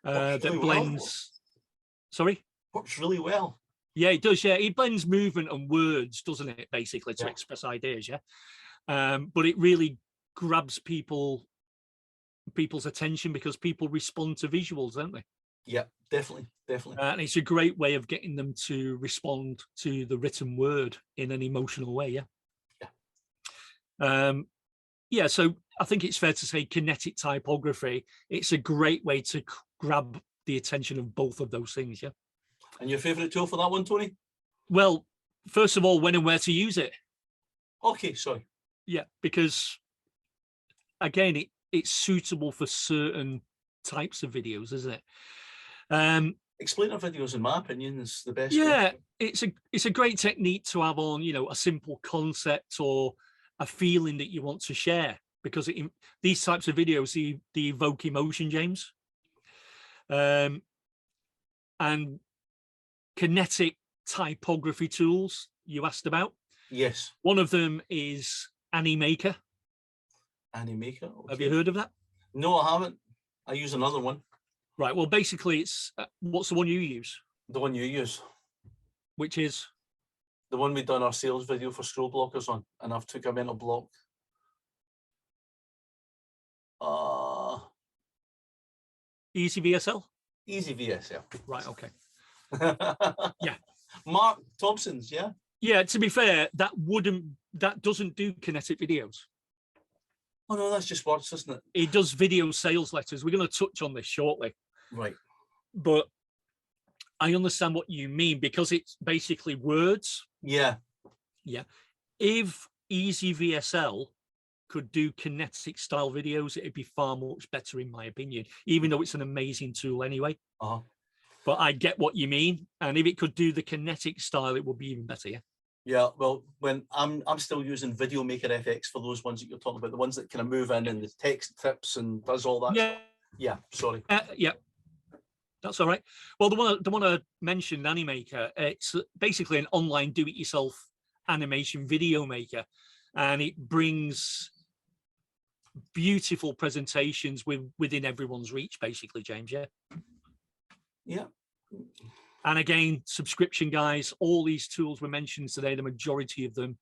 That blends. Sorry? Works really well. Yeah, it does. Yeah, it blends movement and words, doesn't it? Basically, to express ideas. Yeah, but it really grabs people's attention because people respond to visuals, don't they? Yeah, definitely. And it's a great way of getting them to respond to the written word in an emotional way. Yeah. So I think it's fair to say kinetic typography. It's a great way to grab the attention of both of those things. Yeah. And your favorite tool for that one, Tony? Well, first of all, when and where to use it. Okay, sorry. Yeah, because again, it's suitable for certain types of videos, isn't it? Explainer videos, in my opinion, is the best. Yeah, it's a great technique to have on, you know, a simple concept or a feeling that you want to share, because these types of videos, they evoke emotion, James. And kinetic typography tools you asked about. Yes. One of them is Animaker. Animaker? Okay. Have you heard of that? No, I haven't. I use another one. Right. Well, basically, it's what's the one you use? The one you use. Which is? The one we done our sales video for scroll blockers on, and I've took a mental block. Easy VSL? Easy VSL. Right, okay. Yeah. Mark Thompson's, yeah? Yeah, to be fair, that doesn't do kinetic videos. Oh no, that's just words, isn't it? It does video sales letters. We're going to touch on this shortly. Right. But I understand what you mean, because it's basically words. Yeah. Yeah. If Easy VSL could do kinetic style videos, it'd be far much better, in my opinion, even though it's an amazing tool anyway. Uh-huh. But I get what you mean. And if it could do the kinetic style, it would be even better, yeah? Yeah, well, when I'm still using Videomaker FX for those ones that you're talking about, the ones that kind of move in and the text tips and does all that stuff. Yeah, sorry. Yeah, that's all right. Well, the one I mentioned, Animaker, it's basically an online do-it-yourself animation video maker, and it brings beautiful presentations within everyone's reach, basically, James. Yeah. And again, subscription, guys, all these tools we mentioned today, the majority of them,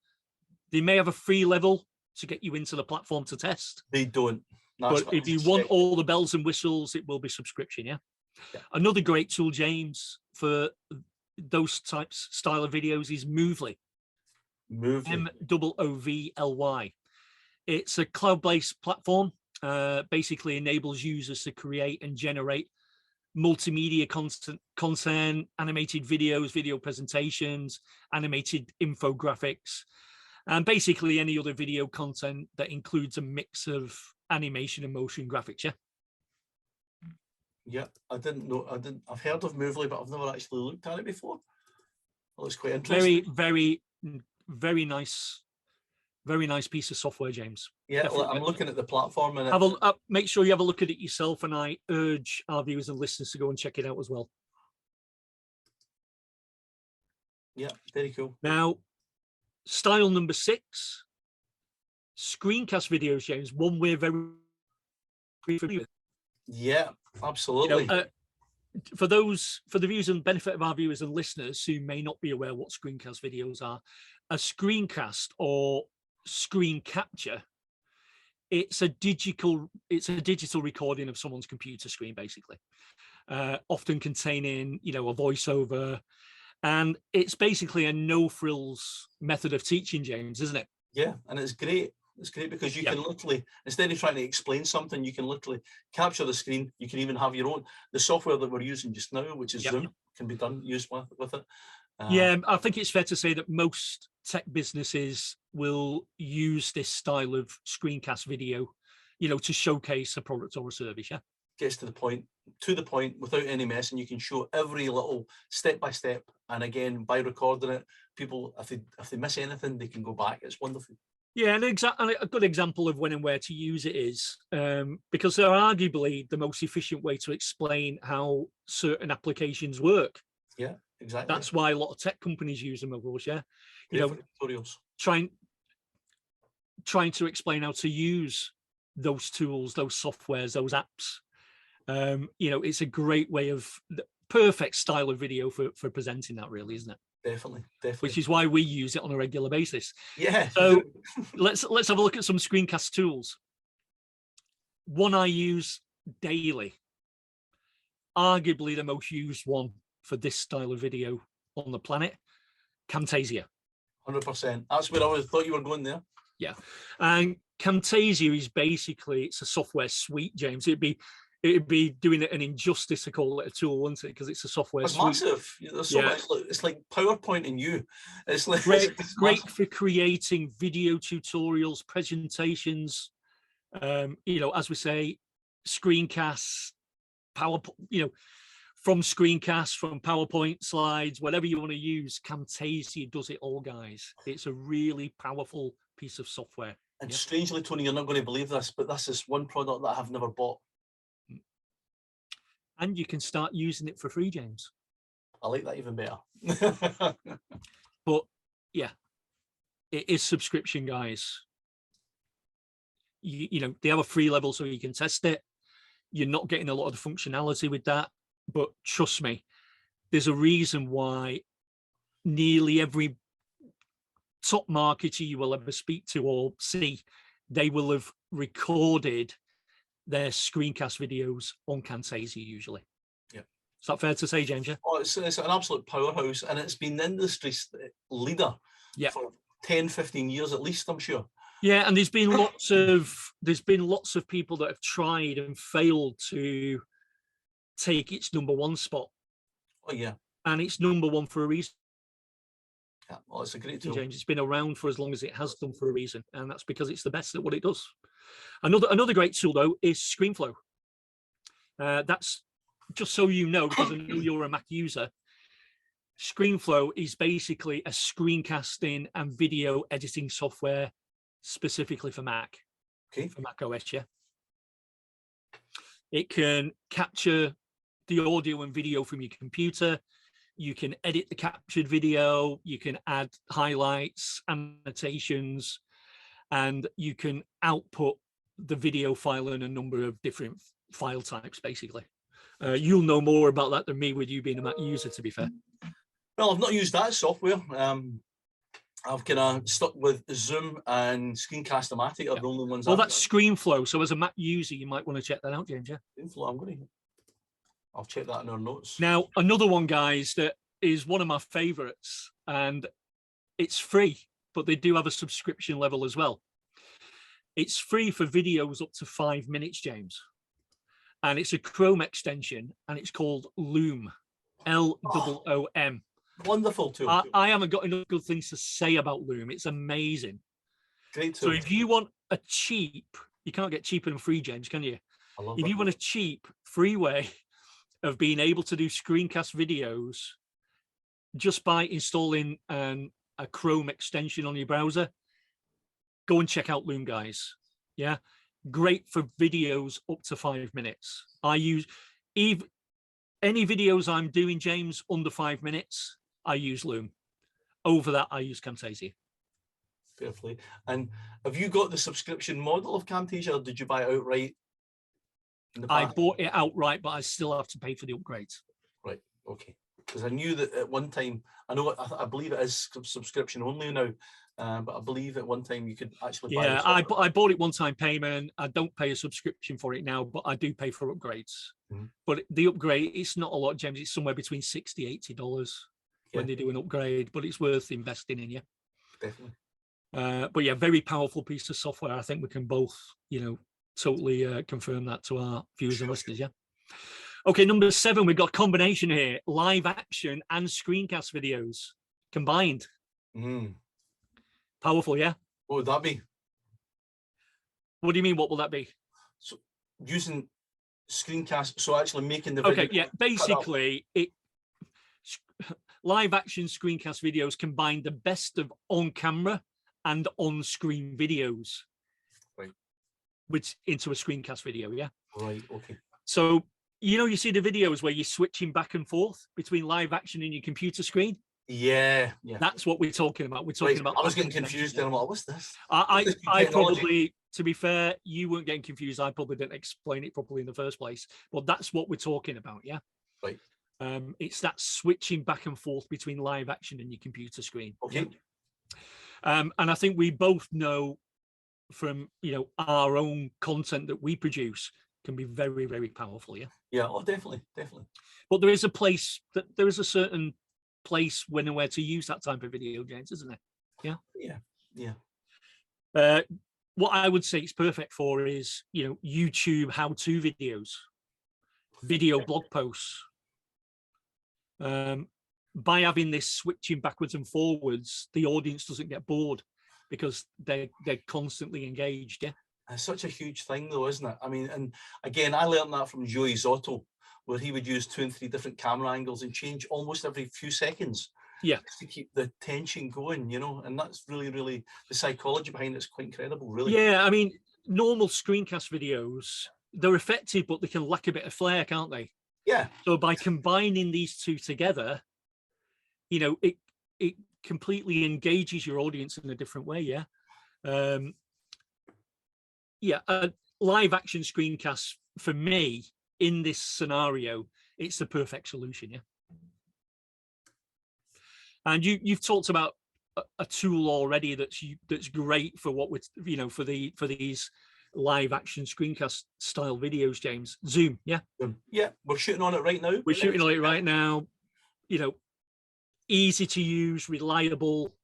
they may have a free level to get you into the platform to test. They don't. But if you want all the bells and whistles, it will be subscription, yeah? Another great tool, James, for those style of videos is Movely. Moovly. It's a cloud-based platform, basically enables users to create and generate multimedia content, animated videos, video presentations, animated infographics, and basically any other video content that includes a mix of animation and motion graphics. Yeah, I didn't know. I've heard of Movely, but I've never actually looked at it before. It looks quite interesting. Very nice piece of software, James. Yeah, well, I'm looking at the platform and make sure you have a look at it yourself, and I urge our viewers and listeners to go and check it out as well. Yeah, very cool. Now, style number 6, screencast videos, James. One we're very familiar with. Yeah, absolutely. For the views and benefit of our viewers and listeners who may not be aware what screencast videos are, a screencast or screen capture, it's a digital recording of someone's computer screen, basically, often containing a voiceover, and it's basically a no frills method of teaching, James, isn't it? Yeah, and it's great. It's great because you can literally, instead of trying to explain something, you can literally capture the screen. You can even have your own. The software that we're using just now, which is Zoom, can be used with it. Yeah, I think it's fair to say that most tech businesses will use this style of screencast video, to showcase a product or a service. Yeah, gets to the point without any mess, and you can show every little step by step. And again, by recording it, people, if they miss anything, they can go back. It's wonderful. Yeah, and a good example of when and where to use it is because they're arguably the most efficient way to explain how certain applications work. Yeah, exactly. That's why a lot of tech companies use them, of course. Yeah, tutorials. Trying to explain how to use those tools, those softwares, those apps. It's a great way of the perfect style of video for presenting that, really, isn't it? Definitely. Which is why we use it on a regular basis. Yeah. So let's have a look at some screencast tools. One I use daily, arguably the most used one for this style of video on the planet, Camtasia. 100%. That's where I thought you were going there. Yeah, and Camtasia is basically, it's a software suite, James. It'd be doing it an injustice to call it a tool, wouldn't it? Because it's a software suite. Massive. There's so much. It's like PowerPoint and you. It's like great for creating video tutorials, presentations. As we say, screencasts, PowerPoint. From screencasts, from PowerPoint slides, whatever you want to use, Camtasia does it all, guys. It's a really powerful piece of software. And strangely, Tony, you're not going to believe this, but this is one product that I have never bought. And you can start using it for free, James. I like that even better. But yeah, it is subscription, guys. They have a free level so you can test it. You're not getting a lot of the functionality with that, but trust me, there's a reason why nearly every top marketer you will ever speak to or see, they will have recorded their screencast videos on Camtasia usually. Yeah. Is that fair to say, James? Yeah? Oh, it's an absolute powerhouse, and it's been the industry leader for 10, 15 years at least, I'm sure. Yeah, and there's been lots of people that have tried and failed to take its #1 spot. Oh yeah. And it's #1 for a reason. Yeah, well, it's a great tool. James, it's been around for as long as it has done for a reason, and that's because it's the best at what it does. Another great tool though is Screenflow. That's just so you know, because I know you're a Mac user. Screenflow is basically a screencasting and video editing software specifically for Mac. Okay. For Mac OS, yeah. It can capture the audio and video from your computer. You can edit the captured video. You can add highlights, annotations, and you can output the video file in a number of different file types, basically. You'll know more about that than me, with you being a Mac user, to be fair. Well, I've not used that software. I've kind of stuck with Zoom and Screencast-O-Matic are the only ones. Well, that's Screenflow. So as a Mac user, you might want to check that out, James. Yeah. Screenflow, I'll check that in our notes. Now, another one, guys, that is one of my favorites, and it's free, but they do have a subscription level as well. It's free for videos up to 5 minutes, James. And it's a Chrome extension, and it's called Loom, Loom. Wonderful tool. I haven't got enough good things to say about Loom. It's amazing. Great tool. So if you want a cheap, you can't get cheaper than free, James, can you? I love if that. you want a cheap, free way of being able to do screencast videos just by installing a Chrome extension on your browser, go and check out Loom, guys. Yeah, great for videos up to 5 minutes. I use any videos I'm doing, James, under 5 minutes, I use Loom. Over that, I use Camtasia. Fair play. And have you got the subscription model of Camtasia, or did you buy it outright? I bought it outright, but I still have to pay for the upgrades. Right. Okay. Because I knew that at one time, I believe it is subscription only now, but I believe at one time you could actually buy. Yeah, I bought it one-time payment. I don't pay a subscription for it now, but I do pay for upgrades. Mm-hmm. But the upgrade, it's not a lot, James. It's somewhere between $60–80 when they do an upgrade, but it's worth investing in. Yeah, definitely. But yeah, very powerful piece of software. I think we can both, totally confirm that to our viewers and listeners. Yeah. Okay, number 7, we've got combination here: live action and screencast videos combined. Mm. Powerful, yeah. What would that be? What do you mean? What will that be? So using screencast, so actually making the video. Okay, yeah. Basically, live action screencast videos combine the best of on camera and on screen videos, right, which into a screencast video. Yeah. Right. Okay. So you see the videos where you're switching back and forth between live action and your computer screen. Yeah. That's what we're talking about. We're talking about. I was getting confused. Then I'm like, what's this? I probably, to be fair, you weren't getting confused. I probably didn't explain it properly in the first place. But that's what we're talking about. Yeah. Right. It's that switching back and forth between live action and your computer screen. Okay. And I think we both know from our own content that we produce can be very, very powerful. Yeah. Yeah. Oh, definitely. But there is a certain place when and where to use that type of video, James, isn't it? Yeah. What I would say it's perfect for is YouTube how-to videos, video blog posts. By having this switching backwards and forwards, the audience doesn't get bored because they're constantly engaged. Yeah. It's such a huge thing, though, isn't it? I mean, and again, I learned that from Joey Zotto, where he would use 2 and 3 different camera angles and change almost every few seconds. Yeah. To keep the tension going, and that's really, really, the psychology behind it is quite incredible, really. Yeah, I mean, normal screencast videos, they're effective, but they can lack a bit of flair, can't they? Yeah. So by combining these two together, it completely engages your audience in a different way. Yeah. Live action screencasts for me in this scenario, it's the perfect solution. Yeah. And you've talked about a tool already that's great for what we're for these live action screencast style videos, James. Zoom. Yeah. Yeah, we're shooting on it right now. We're shooting on it right now. Easy to use, reliable,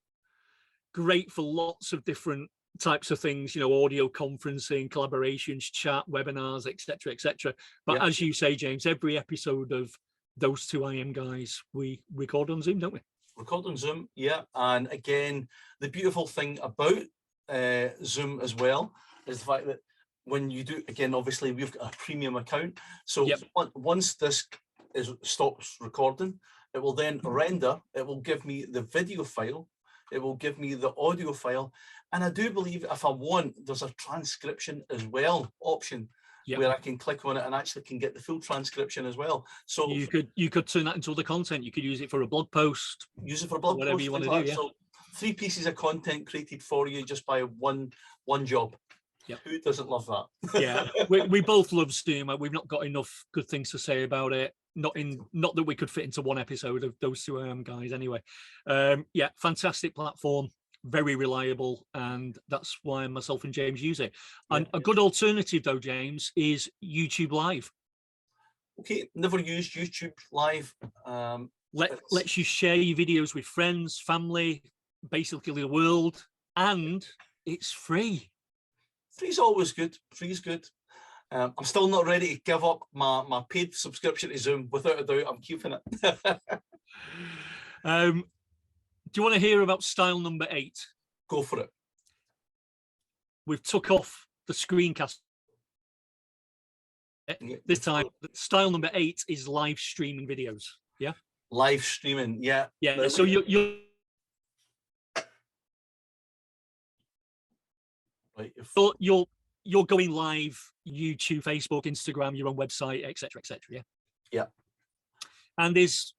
great for lots of different types of things, audio conferencing, collaborations, chat, webinars, etc. But as you say, James, every episode of those two IM guys, we record on Zoom, don't we? Record on Zoom, yeah. And again, the beautiful thing about Zoom as well is the fact that when you do, again, obviously we've got a premium account. So once this stops recording, It will then render. It will give me the video file. It will give me the audio file. And I do believe if I want, there's a transcription as well option where I can click on it and actually can get the full transcription as well. So you could turn that into other content. You could use it for a blog post. Use it for a blog whatever post, you want to do. Yeah. So 3 pieces of content created for you just by one job. Yep. Who doesn't love that? Yeah, we both love Zoom. We've not got enough good things to say about it. Not that we could fit into one episode of those two guys anyway. Yeah, fantastic platform, very reliable, and that's why myself and James use it. And a good alternative though, James, is YouTube Live. Okay, never used YouTube Live. Lets you share your videos with friends, family, basically the world, and it's free. Free's always good. Free's good. I'm still not ready to give up my paid subscription to Zoom. Without a doubt, I'm keeping it. Do you want to hear about style number 8? Go for it. We've took off the screencast. This time, style number 8 is live streaming videos. Yeah. Live streaming. Yeah. Yeah. So you're right. You're going live, YouTube, Facebook, Instagram, your own website, etc., etc. Yeah. Yeah. And there's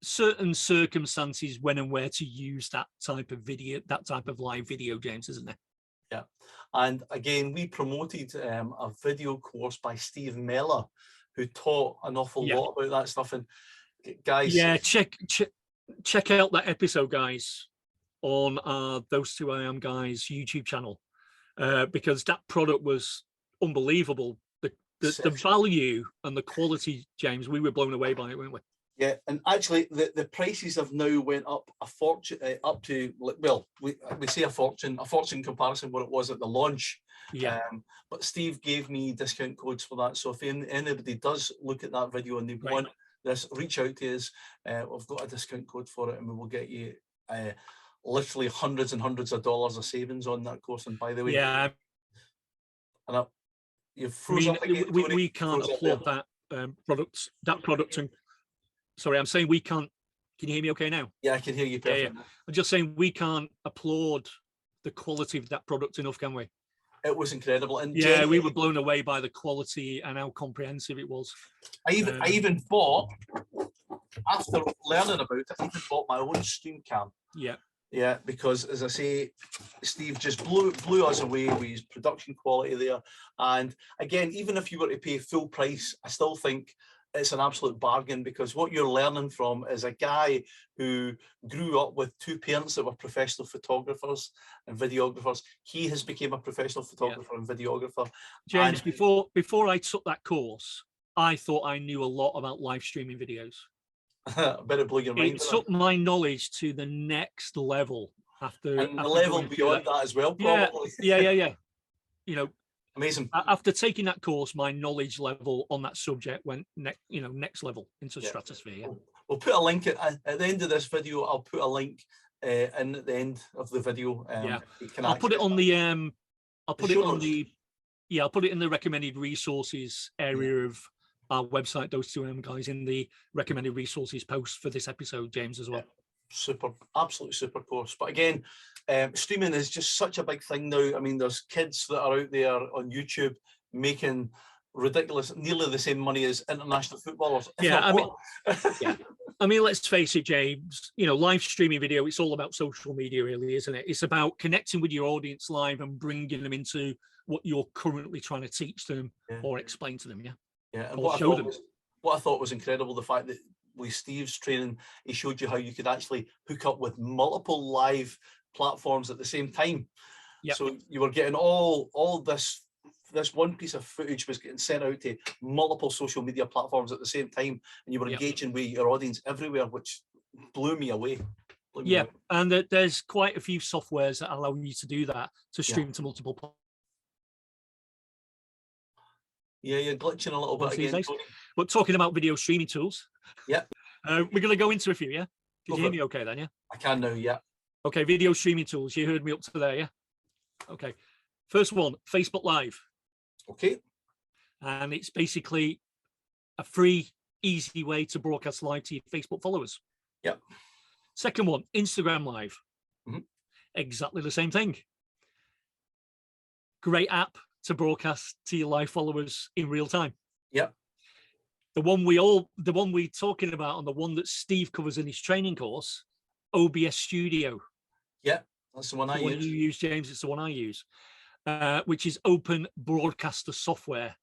certain circumstances when and where to use that type of video, that type of live video, James, isn't there? Yeah. And again, we promoted a video course by Steve Mellor, who taught an awful lot about that stuff. And guys, check out that episode, guys, on Those Two I Am Guys YouTube channel, because that product was unbelievable. The value and the quality, James, we were blown away by it, weren't we? Yeah, and actually the prices have now went up a fortune, up to, well, we say a fortune comparison what it was at the launch. Yeah. But Steve gave me discount codes for that. So if anybody does look at that video and they want this, reach out to us. We've got a discount code for it, and we will get you literally hundreds and hundreds of dollars of savings on that course. And by the way, and you've frozen up again, Tony. We can't applaud that product and sorry, I'm saying we can't. Can you hear me okay now? Yeah, I can hear you perfectly. Yeah. I'm just saying we can't applaud the quality of that product enough, can we? It was incredible. And yeah, we were blown away by the quality and how comprehensive it was. I even bought, after learning about it, I even bought my own stream cam. Yeah. Yeah, because as I say, Steve just blew us away with his production quality there. And again, even if you were to pay full price, I still think it's an absolute bargain, because what you're learning from is a guy who grew up with 2 parents that were professional photographers and videographers. He has become a professional photographer and videographer. James, before I took that course, I thought I knew a lot about live streaming videos. A bit of blew your mind. It took my knowledge to the next level after the level beyond that as well, probably. Yeah. You know, amazing. After taking that course, my knowledge level on that subject went next level into stratosphere. Yeah. We'll put a link at the end of this video. I'll put a link in at the end of the video. I'll put it on the I'll put it in the recommended resources area of our website, Those Two Guys, in the recommended resources post for this episode, James, as well. Yeah. Super, absolutely super course. But again, streaming is just such a big thing now. I mean, there's kids that are out there on YouTube making ridiculous, nearly the same money as international footballers. I mean, let's face it, James, live streaming video, it's all about social media, really, isn't it? It's about connecting with your audience live and bringing them into what you're currently trying to teach them or explain to them. Yeah, and what I thought was incredible, the fact that with Steve's training, he showed you how you could actually hook up with multiple live platforms at the same time. Yep. So you were getting all this one piece of footage was getting sent out to multiple social media platforms at the same time, and you were engaging with your audience everywhere, which blew me away. And there's quite a few softwares that allow you to do that, to stream to multiple platforms. Yeah, you're glitching a little bit again. But talking about video streaming tools, we're going to go into a few, yeah? Can you hear me okay then, yeah? I can now, yeah. Okay, video streaming tools. You heard me up to there, yeah? Okay. First one, Facebook Live. Okay. And it's basically a free easy way to broadcast live to your Facebook followers. Yep. Second one, Instagram Live. Mm-hmm. Exactly the same thing. Great app to broadcast to your live followers in real time. Yep. The one we're talking about, and the one that Steve covers in his training course, OBS Studio. Yeah, that's the one I use. You use, James. It's the one I use, which is Open Broadcaster Software.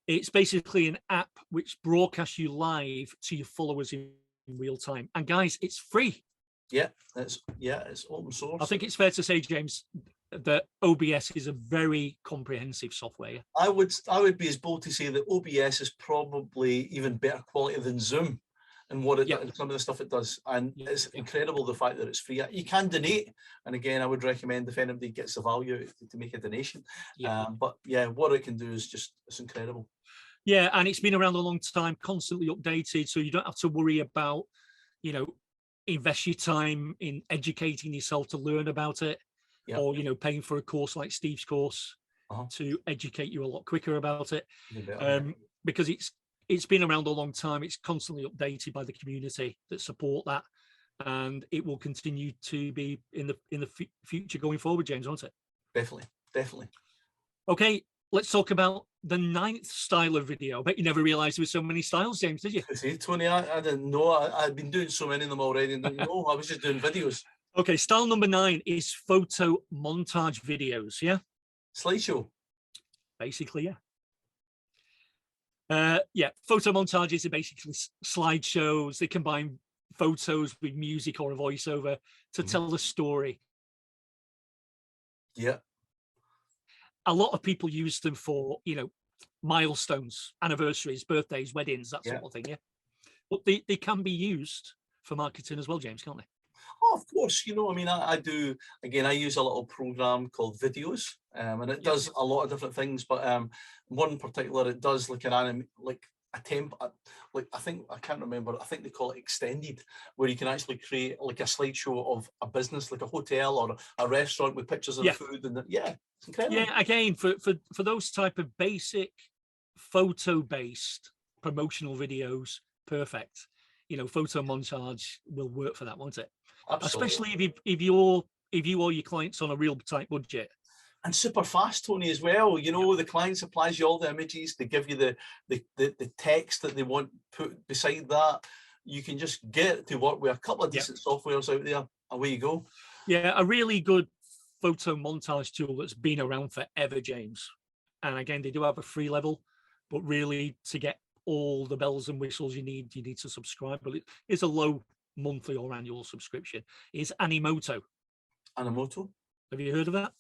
It's basically an app which broadcasts you live to your followers in real time. And guys, it's free. Yeah, it's open source. I think it's fair to say, James, that OBS is a very comprehensive software. I would be as bold to say that OBS is probably even better quality than Zoom and what some of the stuff it does. And it's incredible the fact that it's free. You can donate, and again, I would recommend if anybody gets the value to make a donation. But yeah, what it can do is it's incredible. Yeah, and it's been around a long time, constantly updated, so you don't have to worry about, invest your time in educating yourself to learn about it, or paying for a course like Steve's course to educate you a lot quicker about it, because it's been around a long time. It's constantly updated by the community that support that, and it will continue to be in the future going forward, James, won't it? Definitely. Okay, let's talk about the 9th style of video. I bet you never realized there were so many styles, James, did you? See, Tony, I didn't know. I've been doing so many of them already. And I was just doing videos. Okay, style number 9 is photo montage videos, yeah? Slideshow. Basically, yeah. Photo montages are basically slideshows. They combine photos with music or a voiceover to tell a story. Yeah. A lot of people use them for, milestones, anniversaries, birthdays, weddings, that sort of thing, yeah? But they can be used for marketing as well, James, can't they? Oh, of course. I do. Again, I use a little program called Videos, and it does a lot of different things. But one in particular, it does like I think I can't remember. I think they call it extended, where you can actually create like a slideshow of a business, like a hotel or a restaurant with pictures of the food, and it's incredible. Yeah, again, for those type of basic photo-based promotional videos, perfect. Photo montage will work for that, won't it? Absolutely. Especially if you or your clients on a real tight budget. And super fast, Tony, as well. The client supplies you all the images. They give you the text that they want put beside that. You can just get to work with a couple of decent softwares out there. Away you go. Yeah, a really good photo montage tool that's been around forever, James. And again, they do have a free level, but really to get all the bells and whistles you need to subscribe. But it is a low monthly or annual subscription. Is Animoto. Animoto? Have you heard of that?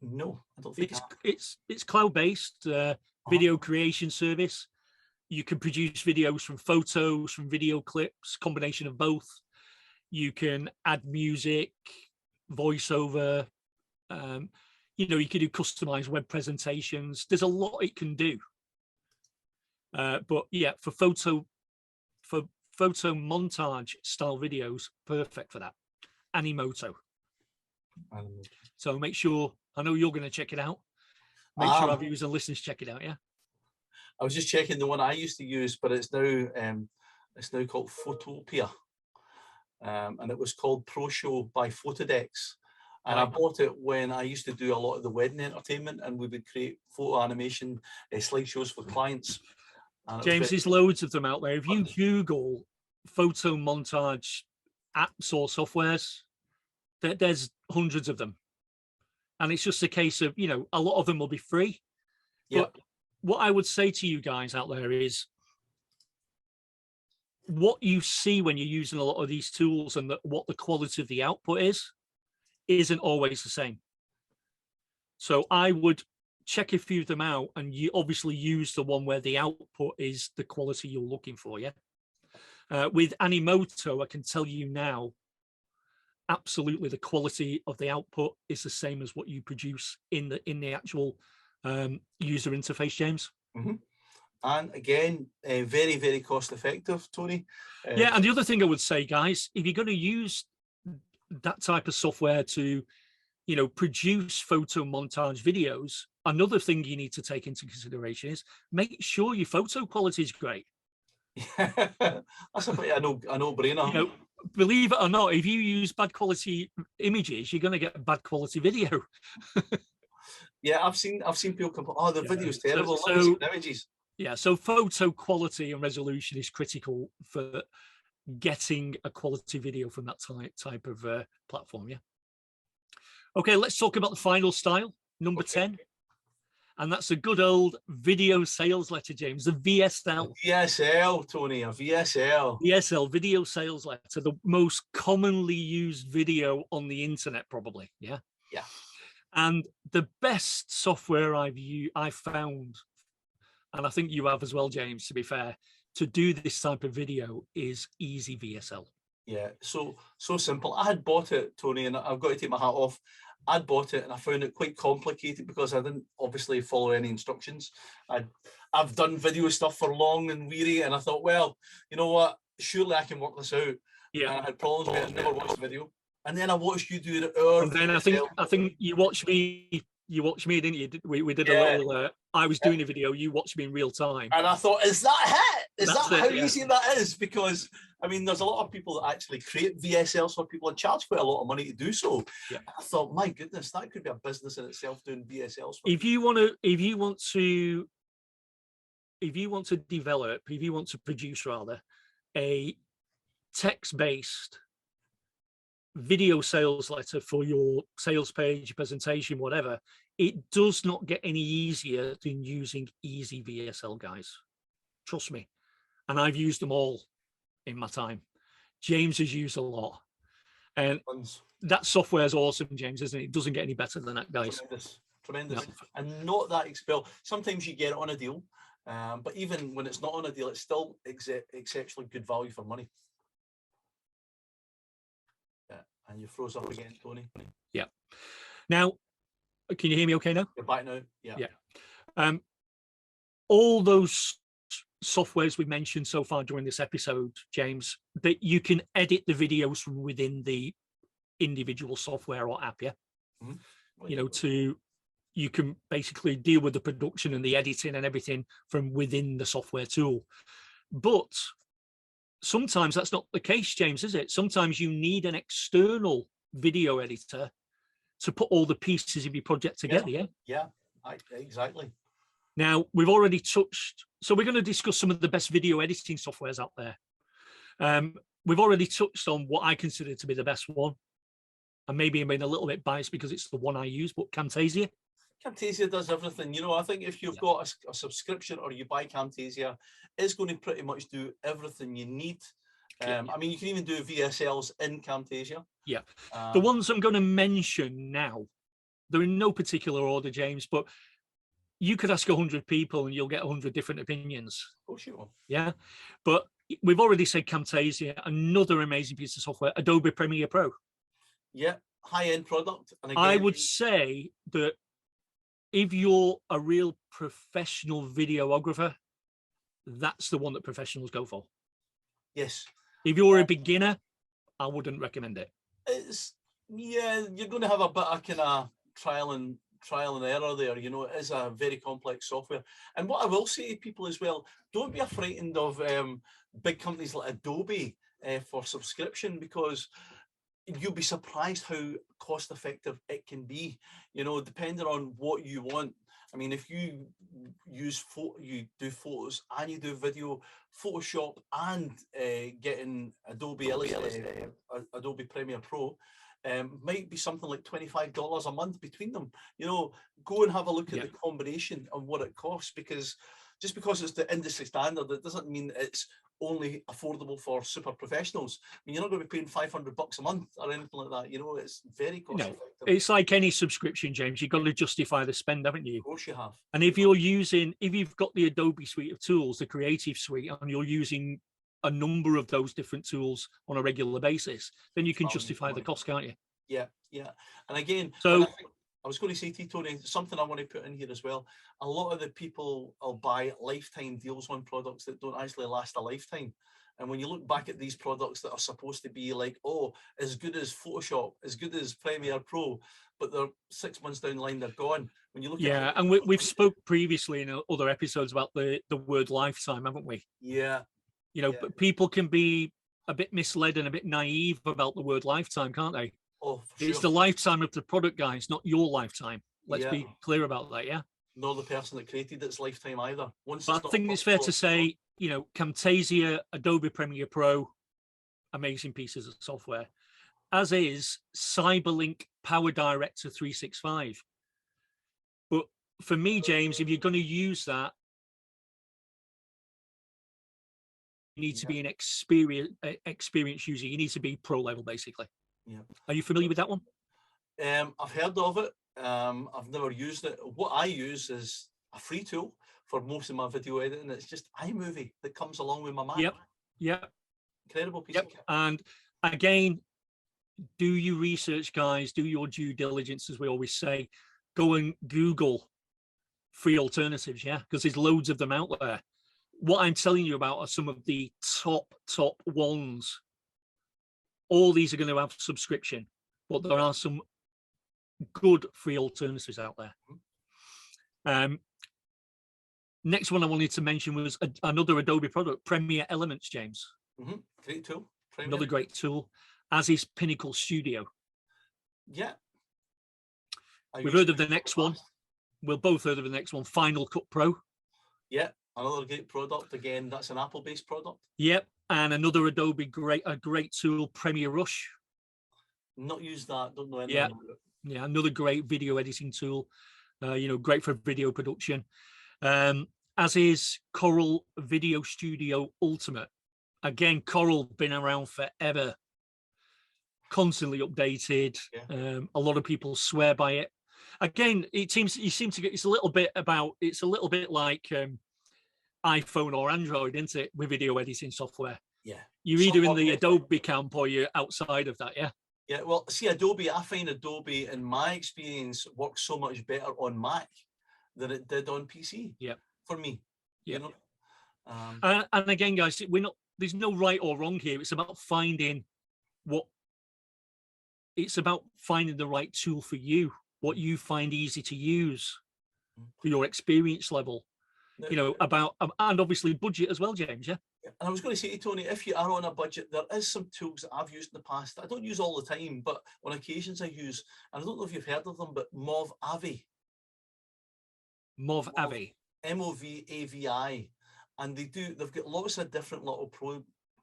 No, I don't think it's cloud-based video creation service. You can produce videos from photos, from video clips, combination of both. You can add music, voiceover. You can do customized web presentations. There's a lot it can do. But yeah, for photo montage style videos, perfect for that. Animoto. So make sure, I know you're going to check it out. Make sure our viewers and listeners check it out, yeah? I was just checking the one I used to use, but it's now called Photopia. And it was called Pro Show by Photodex. And I bought it when I used to do a lot of the wedding entertainment, and we would create photo animation slideshows for clients. James, there's loads of them out there. If you Google photo montage apps or softwares, there's hundreds of them. And it's just a case of, a lot of them will be free. But what I would say to you guys out there is what you see when you're using a lot of these tools and what the quality of the output isn't always the same. So I would check a few of them out, and you obviously use the one where the output is the quality you're looking for, yeah? With Animoto, I can tell you now, absolutely the quality of the output is the same as what you produce in the actual user interface, James. Mm-hmm. And again, very, very cost effective, Tony. Yeah, and the other thing I would say, guys, if you're going to use that type of software to, produce photo montage videos, another thing you need to take into consideration is make sure your photo quality is great. That's a bit a no-brainer. You know, believe it or not, if you use bad quality images, you're going to get bad quality video. Yeah, I've seen people come, oh, the video's terrible. So, Let me see the images. Yeah, so photo quality and resolution is critical for getting a quality video from that type of platform. Yeah. Okay, let's talk about the final style, number 10. And that's a good old video sales letter, James, the VSL. VSL, Tony, a VSL. VSL, video sales letter, the most commonly used video on the internet, probably. Yeah. Yeah. And the best software I've found, and I think you have as well, James, to be fair, to do this type of video is Easy VSL. Yeah, so simple. I had bought it, Tony, and I've got to take my hat off. I'd bought it and I found it quite complicated because I didn't obviously follow any instructions. I've done video stuff for long and weary, and I thought, well, you know what? Surely I can work this out. Yeah. And I had problems with it. I never watched the video. And then I watched you do it. And then I think you watched me. You watched me, didn't you? We did a little. I was doing a video. You watched me in real time. And I thought, is that it? Is that how easy that is? Because I mean, there's a lot of people that actually create VSLs for people and charge quite a lot of money to do so. Yeah. I thought, my goodness, that could be a business in itself, doing VSLs. If you want to produce rather a text-based video sales letter for your sales page, presentation, whatever, it does not get any easier than using Easy VSL, guys. Trust me. And I've used them all in my time. James has used a lot. And that software is awesome, James, isn't it? It doesn't get any better than that, guys. Tremendous. No. And not that expel. Sometimes you get it on a deal, but even when it's not on a deal, it's still exceptionally good value for money. And you froze up again, Tony. Yeah. Now, can you hear me okay now? You're back now. Yeah. Yeah. All those softwares we mentioned so far during this episode, James, that you can edit the videos from within the individual software or app, yeah? Mm-hmm. You know, you can basically deal with the production and the editing and everything from within the software tool. But sometimes that's not the case, James, is it? Sometimes you need an external video editor to put all the pieces of your project together, yeah? Yeah, exactly. Now, we've already touched, so we're going to discuss some of the best video editing softwares out there. We've already touched on what I consider to be the best one. And maybe I'm being a little bit biased because it's the one I use, but Camtasia. Camtasia does everything. You know, I think if you've got a subscription or you buy Camtasia, it's going to pretty much do everything you need. I mean, you can even do VSLs in Camtasia. Yeah. The ones I'm going to mention now, they're in no particular order, James, but you could ask 100 people and you'll get 100 different opinions. Of course you will. Yeah. But we've already said Camtasia, another amazing piece of software, Adobe Premiere Pro. Yeah, high-end product. And again, I would say that if you're a real professional videographer, that's the one that professionals go for. Yes. If you're a beginner, I wouldn't recommend it. Yeah, you're going to have a bit of kind of trial and error there. You know, it is a very complex software. And what I will say to people as well, don't be frightened of big companies like Adobe for subscription, because you'll be surprised how cost effective it can be, you know, depending on what you want. I mean, if you you do photos and you do video, Photoshop and getting Adobe Premiere Pro might be something like $25 a month between them. You know, go and have a look at the combination of what it costs, because just because it's the industry standard, it doesn't mean it's only affordable for super professionals. I mean, you're not going to be paying $500 a month or anything like that. You know, it's very cost effective. It's like any subscription, James. You've got to justify the spend, haven't you? Of course you have. And if you've got the Adobe suite of tools, the Creative Suite, and you're using a number of those different tools on a regular basis, then you can justify the cost, can't you? Yeah, yeah. And again, so I was going to say to you, Tony, something I want to put in here as well. A lot of the people will buy lifetime deals on products that don't actually last a lifetime. And when you look back at these products that are supposed to be like, oh, as good as Photoshop, as good as Premiere Pro, but they're 6 months down the line, they're gone. When you look at and we've spoke previously in other episodes about the word lifetime, haven't we? Yeah. You know, but people can be a bit misled and a bit naive about the word lifetime, can't they? Oh, for It's sure. the lifetime of the product, guys, not your lifetime. Let's be clear about that, yeah? Nor the person that created its lifetime either. Once but I think it's fair to say, you know, Camtasia, Adobe Premiere Pro, amazing pieces of software, as is Cyberlink Power Director 365. But for me, James, if you're going to use that, you need to be an experienced user. You need to be pro level, basically. Yeah. Are you familiar with that one? I've heard of it. I've never used it. What I use is a free tool for most of my video editing. It's just iMovie that comes along with my Mac. Yep. Yep. Incredible piece of kit. And again, do your research, guys. Do your due diligence, as we always say. Go and Google free alternatives, yeah, because there's loads of them out there. What I'm telling you about are some of the top ones. All these are going to have subscription, but there are some good free alternatives out there. Next one I wanted to mention was another Adobe product, Premiere Elements, James. Great tool. Premiere. Another great tool, as is Pinnacle Studio. Yeah. We've heard of the next one. We'll both heard of the next one, Final Cut Pro. Yeah, another great product. Again, that's an Apple-based product. Yep, and another Adobe a great tool, Premiere Rush. Not used that. Don't know anything about it. Yeah, another great video editing tool. You know, great for video production. As is Corel Video Studio Ultimate. Again, Corel been around forever, constantly updated. Yeah. A lot of people swear by it. Again, you seem to get, it's a little bit like iPhone or Android, isn't it, with video editing software? Yeah. You're either in the Adobe camp or you're outside of that, yeah? Yeah, well, see, Adobe, I find Adobe, in my experience, works so much better on Mac than it did on PC. Yeah. For me. Yeah. You know? And again, guys, there's no right or wrong here. It's about finding the right tool for you, what you find easy to use for your experience level, you know, and obviously budget as well, James, yeah? And I was going to say to Tony, if you are on a budget, there is some tools that I've used in the past. I don't use all the time, but on occasions I use, and I don't know if you've heard of them, but Movavi. Movavi. Movavi. And they've got lots of different little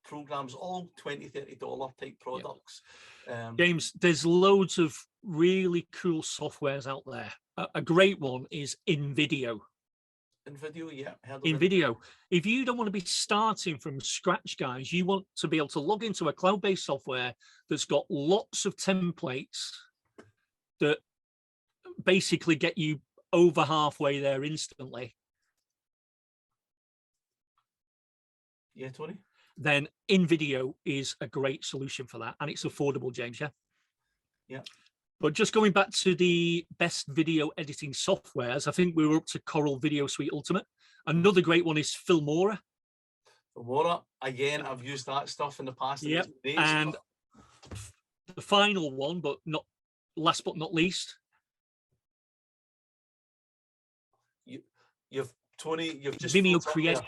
programs, all $20, $30 type products. James, there's loads of really cool softwares out there. A great one is InVideo. InVideo, yeah. InVideo. If you don't want to be starting from scratch, guys, you want to be able to log into a cloud-based software that's got lots of templates that basically get you over halfway there instantly. Yeah, Tony? Then InVideo is a great solution for that, and it's affordable, James, yeah? Yeah. But just going back to the best video editing softwares, I think we were up to Corel Video Suite Ultimate. Another great one is Filmora. Filmora, again, I've used that stuff in the past. Yep. And the final one, but not last but not least. You've just Vimeocreate.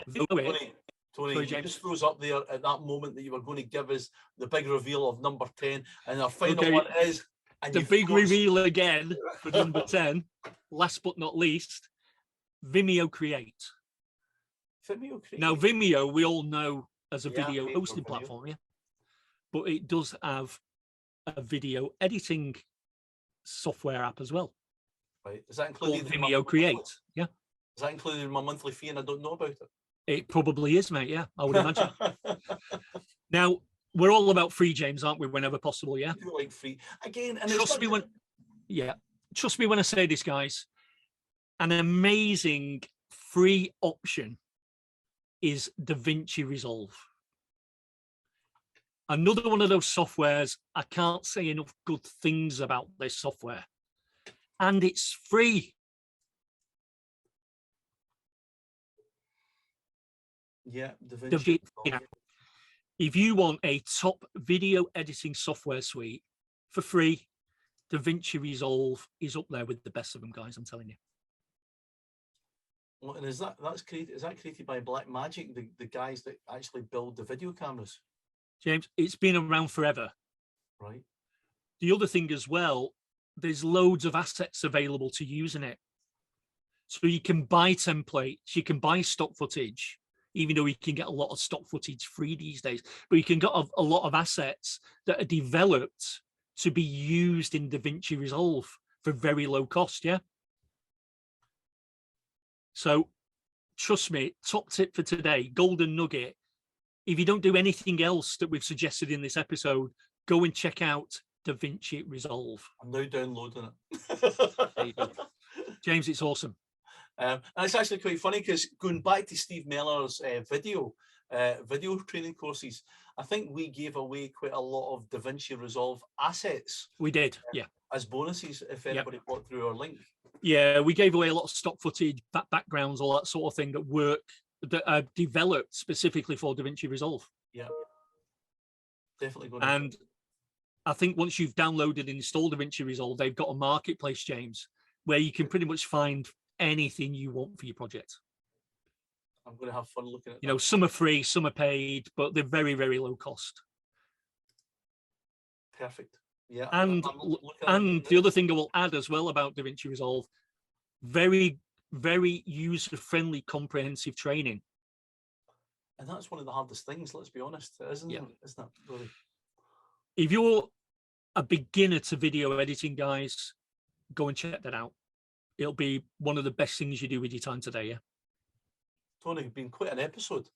Tony, you just froze up there at that moment that you were going to give us the big reveal of number 10, and our final one is the big reveal again for number 10. Last but not least, Vimeocreate. Now, Vimeo, we all know as a video hosting platform, yeah, but it does have a video editing software app as well. Right? Is that included in Vimeocreate? Yeah. Is that included in my monthly fee, and I don't know about it? It probably is, mate. Yeah, I would imagine. Now, we're all about free, James, aren't we? Whenever possible, yeah. You like free again, and trust me when I say this, guys. An amazing free option is Davinci Resolve. Another one of those softwares. I can't say enough good things about this software, and it's free. Yeah, Davinci. If you want a top video editing software suite for free, Davinci Resolve is up there with the best of them, guys. I'm telling you. Well, and that's created? Is that created by Black Magic, the guys that actually build the video cameras? James, it's been around forever. Right. The other thing as well, there's loads of assets available to use in it. So you can buy templates, you can buy stock footage, even though you can get a lot of stock footage free these days, but you can get a lot of assets that are developed to be used in Davinci Resolve for very low cost, yeah? So trust me, top tip for today, golden nugget. If you don't do anything else that we've suggested in this episode, go and check out Davinci Resolve. I'm now downloading it. James, it's awesome. And it's actually quite funny because going back to Steve Meller's video training courses, I think we gave away quite a lot of Davinci Resolve assets. We did, yeah. As bonuses if anybody bought through our link. Yeah, we gave away a lot of stock footage, backgrounds, all that sort of thing that are developed specifically for Davinci Resolve. Yeah, definitely going. And I think once you've downloaded and installed Davinci Resolve, they've got a marketplace, James, where you can pretty much find anything you want for your project. I'm going to have fun looking at You know, some are free, some are paid, but they're very, very low cost. Perfect. Yeah. And the other thing I will add as well about Davinci Resolve, very, very user-friendly, comprehensive training. And that's one of the hardest things, let's be honest, isn't it? Isn't it, really? If you're a beginner to video editing, guys, go and check that out. It'll be one of the best things you do with your time today, yeah? Tony, it's been quite an episode.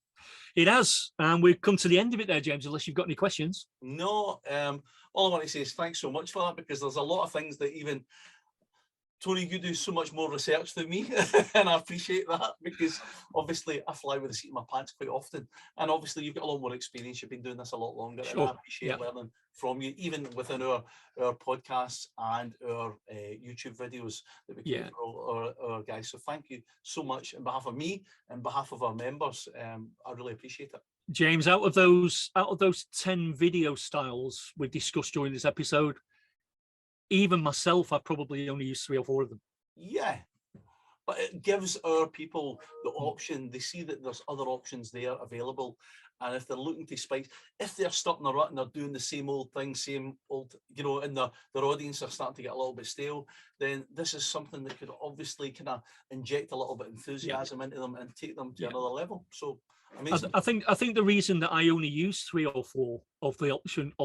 It has, and we've come to the end of it there, James, unless you've got any questions. No, all I want to say is thanks so much for that, because there's a lot of things that even Tony, you do so much more research than me, and I appreciate that, because obviously I fly with the seat of my pants quite often, and obviously you've got a lot more experience. You've been doing this a lot longer, and I appreciate learning from you, even within our podcasts and our YouTube videos that we create for our guys. So thank you so much on behalf of me and behalf of our members. I really appreciate it. James, out of those 10 video styles we've discussed during this episode, even myself, I've probably only used 3 or 4 of them. Yeah, but it gives our people the option. They see that there's other options there available, and if they're looking to spice, if they're stuck in a rut and they're doing the same old thing, same old, you know, and their audience are starting to get a little bit stale, then this is something that could obviously kind of inject a little bit of enthusiasm into them and take them to another level. So amazing. I think the reason that I only use 3 or 4 of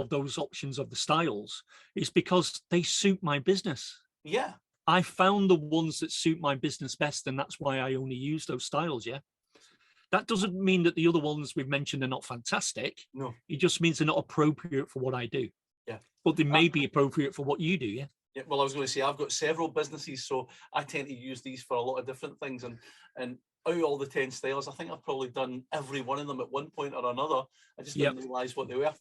those options of the styles is because they suit my business. Yeah. I found the ones that suit my business best, and that's why I only use those styles. Yeah. That doesn't mean that the other ones we've mentioned are not fantastic. No. It just means they're not appropriate for what I do. Yeah. But they may be appropriate for what you do. Yeah. Yeah. Well, I was going to say, I've got several businesses, so I tend to use these for a lot of different things, and out of all the 10 styles, I think I've probably done every one of them at one point or another. I just didn't realize what they were.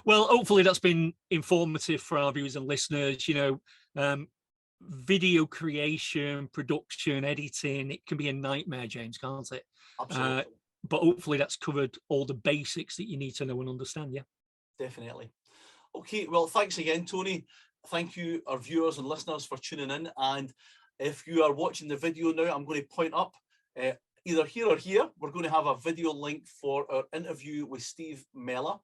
Well, hopefully that's been informative for our viewers and listeners. You know, video creation, production, editing, it can be a nightmare, James, can't it? Absolutely. But hopefully that's covered all the basics that you need to know and understand. Yeah, definitely. Okay, well, thanks again, Tony. Thank you, our viewers and listeners, for tuning in. And if you are watching the video now, I'm going to point up either here or here. We're going to have a video link for our interview with Steve Meller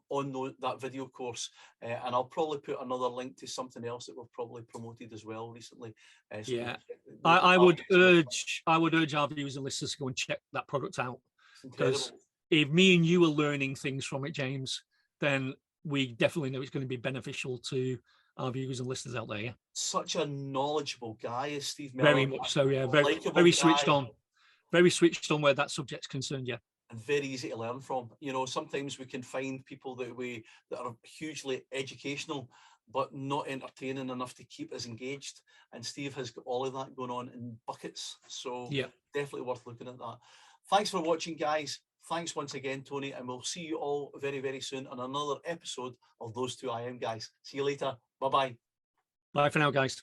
on that video course, and I'll probably put another link to something else that we've probably promoted as well recently. So I would urge our viewers and listeners to go and check that product out, because if me and you are learning things from it, James, then we definitely know it's going to be beneficial to our viewers and listeners out there. Yeah, such a knowledgeable guy is Steve Meller. Very much so. Yeah, very switched on. Very switched on where that subject's concerned. Yeah. And very easy to learn from. You know, sometimes we can find people that are hugely educational but not entertaining enough to keep us engaged, and Steve has got all of that going on in buckets, so definitely worth looking at that. Thanks for watching, guys. Thanks once again, Tony, and we'll see you all very, very soon on another episode of Those Two I Am Guys. See you later. Bye-bye. Bye for now, guys.